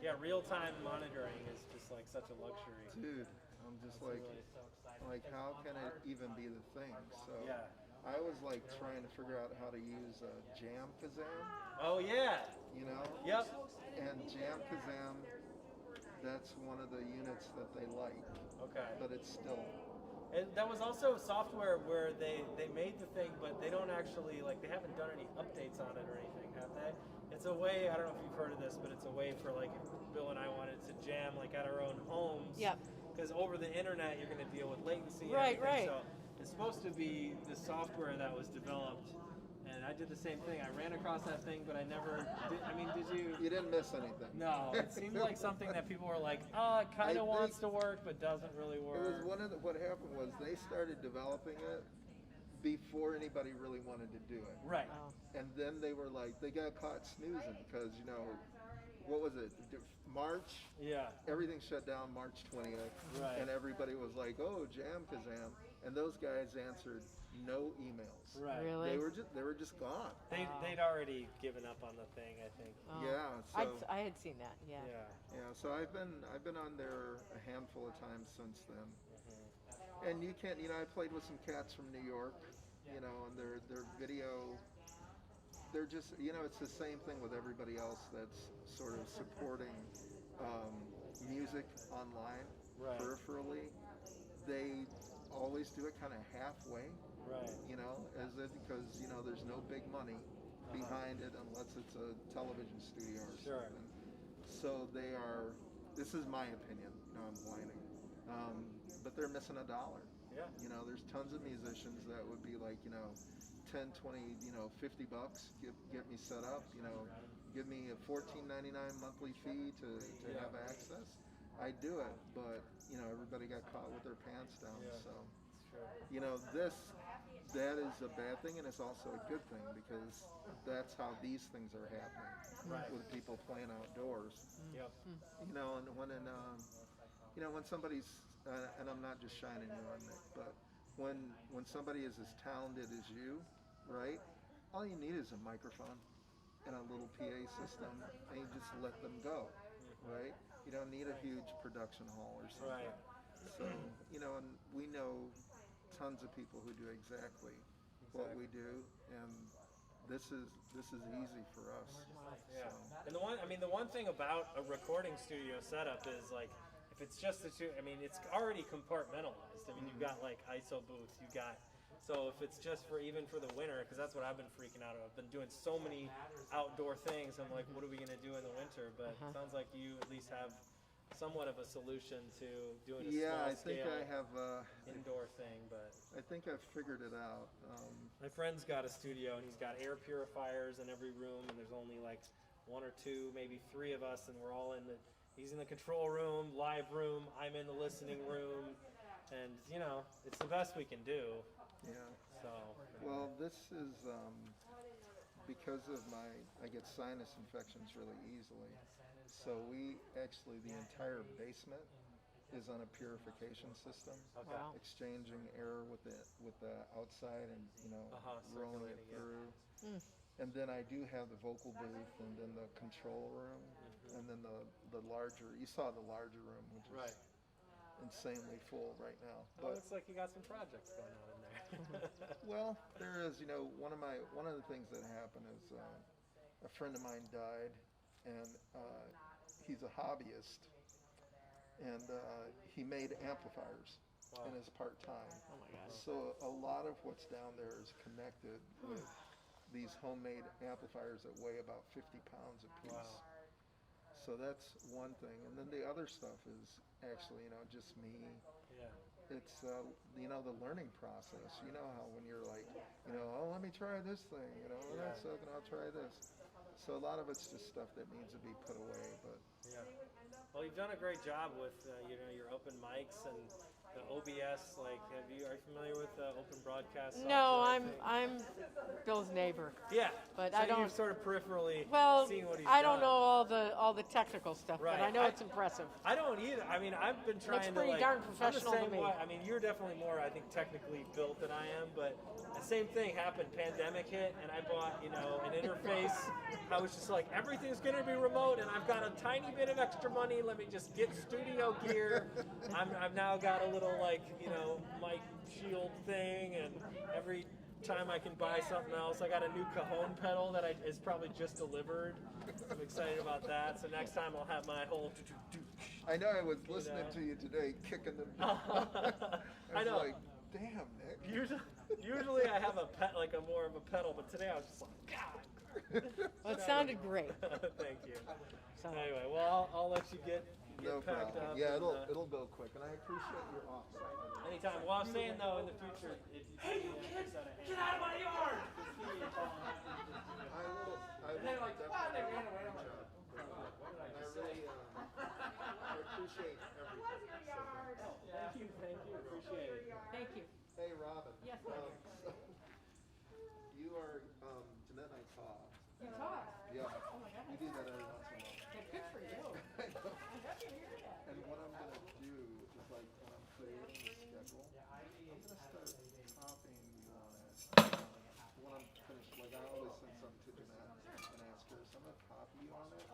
Yeah, real-time monitoring is just like such a luxury. Dude, I'm just It's like, really so exciting. how can it even be the thing? So Yeah. I was like trying to figure out how to use Jam Kazam, Oh yeah. you know? Yep. And Jam Kazam, that's one of the units that they like, Okay. but it's still, And that was also software where they made the thing, but they don't actually, like, they haven't done any updates on it or anything, have they? It's a way, I don't know if you've heard of this, but it's a way for, like, if Bill and I wanted to jam, like, at our own homes. Yep. Because over the internet, you're going to deal with latency and Right, everything. right. So it's supposed to be the software that was developed. And I did the same thing. I ran across that thing, but I never did. I mean, did you? you didn't miss anything. No, it seemed like something that people were like, oh, it kind I of wants think to work, but doesn't really It work. was what happened was they started developing it before anybody really wanted to do it. Right. Wow. And then they were like, they got caught snoozing because, you know, what was it? March? Yeah. Everything shut down March 20th. Right. And everybody was like, oh, Jam Kazam. And those guys answered no emails. Right. Really? They were just gone. They'd already given up on the thing, I think. Oh. Yeah, so I had seen that. Yeah. Yeah. yeah, so I've been on there a handful of times since then. And you can't, you know, I played with some cats from New York, you know, and their video, they're just, you know, it's the same thing with everybody else that's sort of supporting music online Right. peripherally. They always do it kind of halfway. Right. You know, as if because there's no big money behind it unless it's a television studio or Sure. something. So they are. This is my opinion. I'm whining, but they're missing $1. Yeah. There's tons of musicians that would be like, 10, 20, $50, get me set up, give me a $14.99 monthly fee to have access. I do it, but everybody got caught with their pants down. Yeah. So, Sure. that is a bad thing, and it's also a good thing because that's how these things are happening Right. with people playing outdoors. Yep. And when somebody's and I'm not just shining you on Nick, but when somebody is as talented as you, right? All you need is a microphone and a little PA system, and you just let them go, right? You don't need a huge production hall or something. Right. So and we know tons of people who do exactly what we do, and this is easy for us. Yeah. So. And the one thing about a recording studio setup is like, if it's just the two, it's already compartmentalized. You've got like ISO booths, so if it's just even for the winter, because that's what I've been freaking out about. I've been doing so many outdoor things. I'm like, what are we going to do in the winter? But it sounds like you at least have somewhat of a solution to doing a small scale I have indoor thing. But I think I've figured it out. my friend's got a studio, and he's got air purifiers in every room, and there's only like 1 or 2, maybe 3 of us, and we're all he's in the control room, live room, I'm in the listening room, and it's the best we can do. Yeah. So. Well, this is because of I get sinus infections really easily. So the entire basement is on a purification system, Okay. Wow. exchanging air with the outside and rolling it through. And then I do have the vocal booth, and then the control room, and then the larger. You saw the larger room, which is Right. insanely full right now. Well, But looks like you got some projects going on in there. well, there is. One of the things that happened is a friend of mine died, and he's a hobbyist, and he made amplifiers in his part-time. Oh my gosh. So a lot of what's down there is connected with these homemade amplifiers that weigh about 50 pounds a piece. Wow. So that's one thing, and then the other stuff is actually just me. Yeah. It's the learning process. You know how when you're like, oh, let me try this thing, that's so I'll try this. So a lot of it's just stuff that needs to be put away. But Yeah. Well, you've done a great job with your open mics and the OBS. Like, are you familiar with open broadcast software? No, thing? I'm Bill's neighbor. Yeah, but so I don't. You've sort of peripherally seen what he's I don't done. know all the technical stuff, Right. but I know it's impressive. I don't either. I've been trying to pretty darn professional to I'm the same me. way. You're definitely more, I think, technically built than I am, but the same thing happened. Pandemic hit, and I bought, an interface. I was just like, everything's going to be remote, and I've got a tiny bit of extra money. Let me just get studio gear. I've now got a little, mic shield thing, and every time I can buy something else. I got a new cajon pedal that is probably just delivered. I'm excited about that. So next time I'll have my whole. I know I was listening to you today, kicking them. I know. Like, damn, Nick. Usually I have a more of a pedal, but today I was just like, God. Well, it sounded great. Thank you. So, Anyway, well, I'll let you get No packed problem. up. Yeah, and, it'll go quick, and I appreciate your offer. anytime. Well, I'm saying though, in the future, if you see an extra set of hands, get out of my yard. I will they're like, "Ah, they ran away." definitely reach out. I really I appreciate everything. Thank you, appreciate it. thank you. Hey, Robin. Yes, my dear. So, you are Jeanette and I talk. You talk. Yeah. Oh my goodness. We do that every once in a while. Yeah, good for you. I know. I'm happy to hear that. And what I'm gonna do is like when I'm creating the schedule, I'm gonna start copying you on it. When I'm finished, like I always send something to Jeanette and ask her, so I'm gonna copy you on it.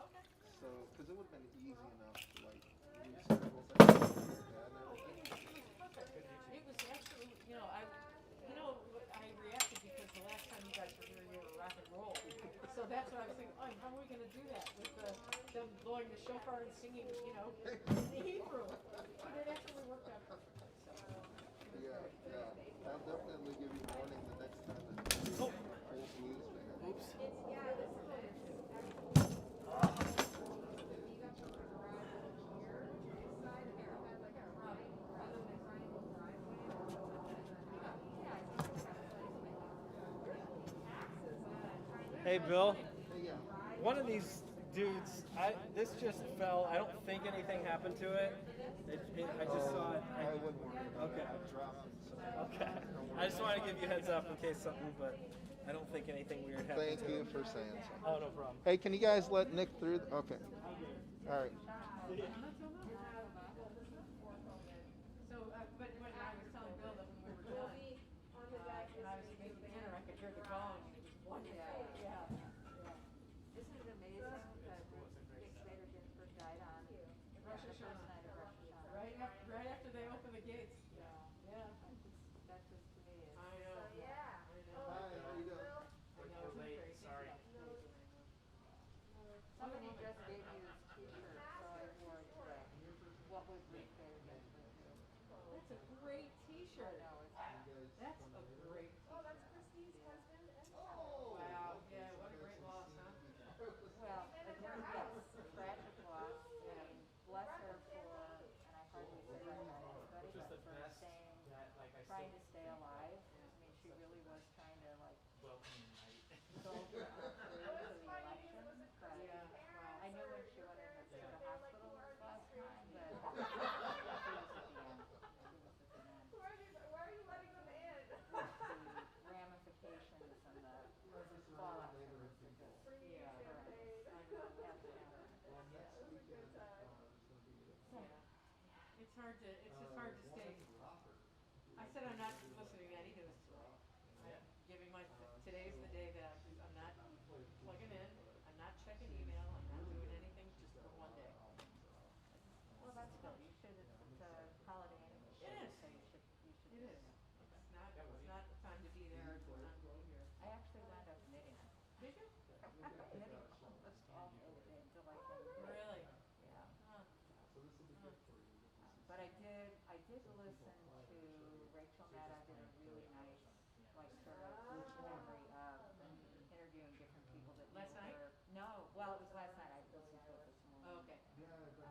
So, because it would have been easy enough to like reschedule things like that and everything. It was actually, I reacted because the last time you guys were here, you were rock and roll. So that's what I was thinking, how are we going to do that with them blowing the shofar and singing, the Hebrew? But it actually worked out perfectly. So, Yeah, I'll definitely give you more Hey, Bill. Hey, yeah. One of these dudes, this just fell. I don't think anything happened to it. I just saw it. I wouldn't worry about Okay. it. I dropped it. So. Okay. I just want to give you a heads up in case something, but I don't think anything weird happened Thank to you it. for saying something. Oh, no problem. Hey, can you guys let Nick through? Okay. All right. So, but when I was telling Bill that when we were done, and I was making dinner, I could hear the gong, and it was wonderful. Yeah. Isn't it amazing that Nick Davio Ginsburg died on Rosh the first Hashanah. night of Rosh Hashanah? Right after they opened the gates. Yeah. Yeah. That just to me is. I know. I know. Hi, how you doing? I know. It's late, crazy. sorry. Somebody just gave me this T-shirt, so I wore it today. What would Nick Davio Ginsburg do? That's a great T-shirt. No, it's That's a great. Oh, that's Christine's husband. Oh. Wow. Yeah. What a great loss, huh? well, yes, tragic loss, and bless her for, and I hardly say that about anybody, Just but the for best staying, that, like I trying to still stay alive. I mean, she really was trying to like welcome night. soldier her through to the election, but Yeah. Wow. I knew when she went in to the hospital this last time that she was at the end. She was at the end. Why are you letting them in? The ramifications and the fallout from this is just Yeah. horrendous. I know. It's just hard to stay. I said I'm not listening to any news today. I'm giving today's the day that I'm not plugging in, I'm not checking email, I'm not doing anything just for one day. Well, that's good. You should, it's a holiday anyway. It is. So you should It do is. that. It's not the time to be there, it's the time to be here. I actually wound up knitting. Did you? Knitting almost all day today until I came here. Really? Yeah. Huh. But I did listen to Rachel Maddow did a really nice, like sort of memory of interviewing different people that Last night? No, well, it was last night. I listened to it this morning. Oh, okay. Yeah, I'll listen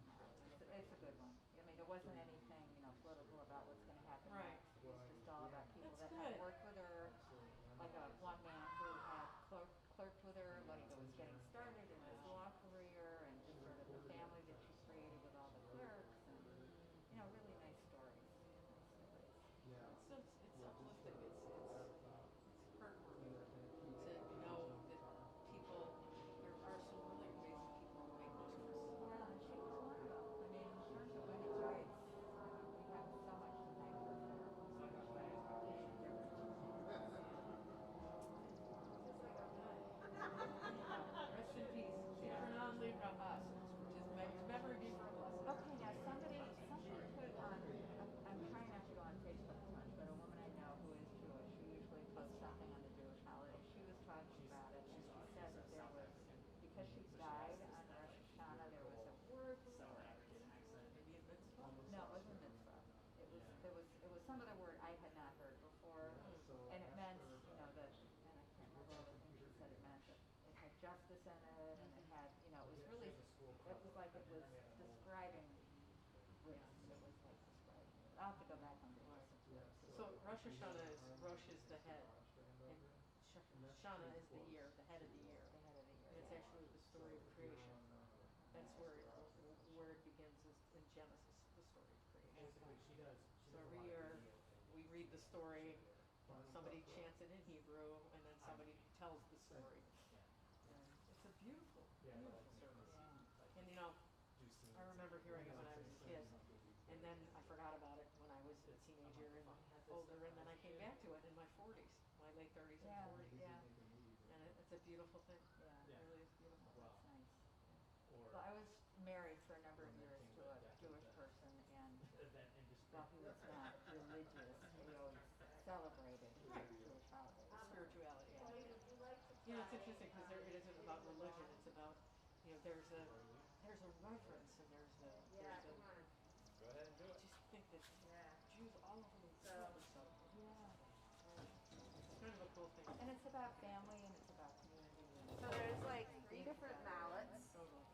tomorrow. It's a good one. I mean, there wasn't anything, political about what's going to happen Right. next. It was just all about people That's that had good. worked with her, like one man who had clerked with her when he was getting started in his law career, and just sort of the family that she created with all the clerks, and really nice stories. It's uplifting. It's heartwarming to know that people, there are some really amazing people who make moves for us. Yeah, and she was one of them. I mean, in terms of women's rights, we have so much to thank her for. Rest in peace. Sicher Libra Haas, which is memory be for a blessing. Okay, now somebody put on, I'm trying not to go on Facebook as much, but a woman I know who is Jewish, who usually posts something on the Jewish holiday, she was talking about it, and she said that there was, because she died on Rosh Hashanah, there was a word for it. Maybe a mitzvah? No, it wasn't mitzvah. It was some other word I had not heard before, and it meant, that, and I can't remember all the things she said it meant, but it had justice in it, and it had, it was really, it was like it was describing bliss. It was like describing. I'll have to go back and listen to it. So Rosh Hashanah is, Rosh is the head, and Hashanah is the year, the head of the year. The head of the year. And it's actually the story of creation. That's where it begins is in Genesis, the story of creation. So every year we read the story, somebody chants it in Hebrew, and then somebody tells the story. And it's a beautiful, beautiful service. And I remember hearing it when I was a kid, and then I forgot about it when I was a teenager and older, and then I came back to it in my 40s, my late 30s and 40s. Yeah. And it's a beautiful thing. Yeah. It really is beautiful. That's nice. Well, I was married for a number of years to a Jewish person, and while he was not religious, he always celebrated Jewish holidays. Spirituality. It's interesting because it isn't about religion. It's about there's a reverence and there's a I just think that Jews all over the world are so. It's kind of a cool thing. And it's about family and it's about community. So there's like 3 different mallets, Totally.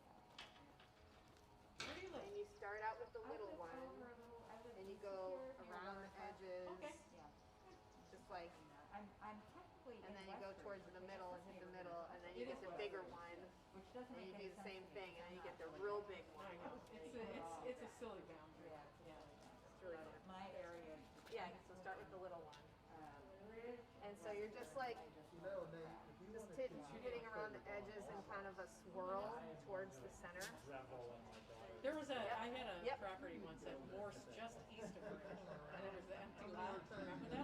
Where do you live? and you start out with the little one, and you go around the edges, Okay. Yeah. just like, I'm technically and in then you towards the middle and hit the middle, and then you get the bigger one, Which doesn't and you make do any the same sense thing, because and then you I'm get the not real really- big one. I know, it's a silly boundary, yeah. It's really fun. My area. Yeah, so start with the little one. And so you're just like, You know, Nate, if you just want to hitting around the edges in kind of a swirl towards the center. There was I had a Yep. property once at Morse just east of her, and there was the empty lot, remember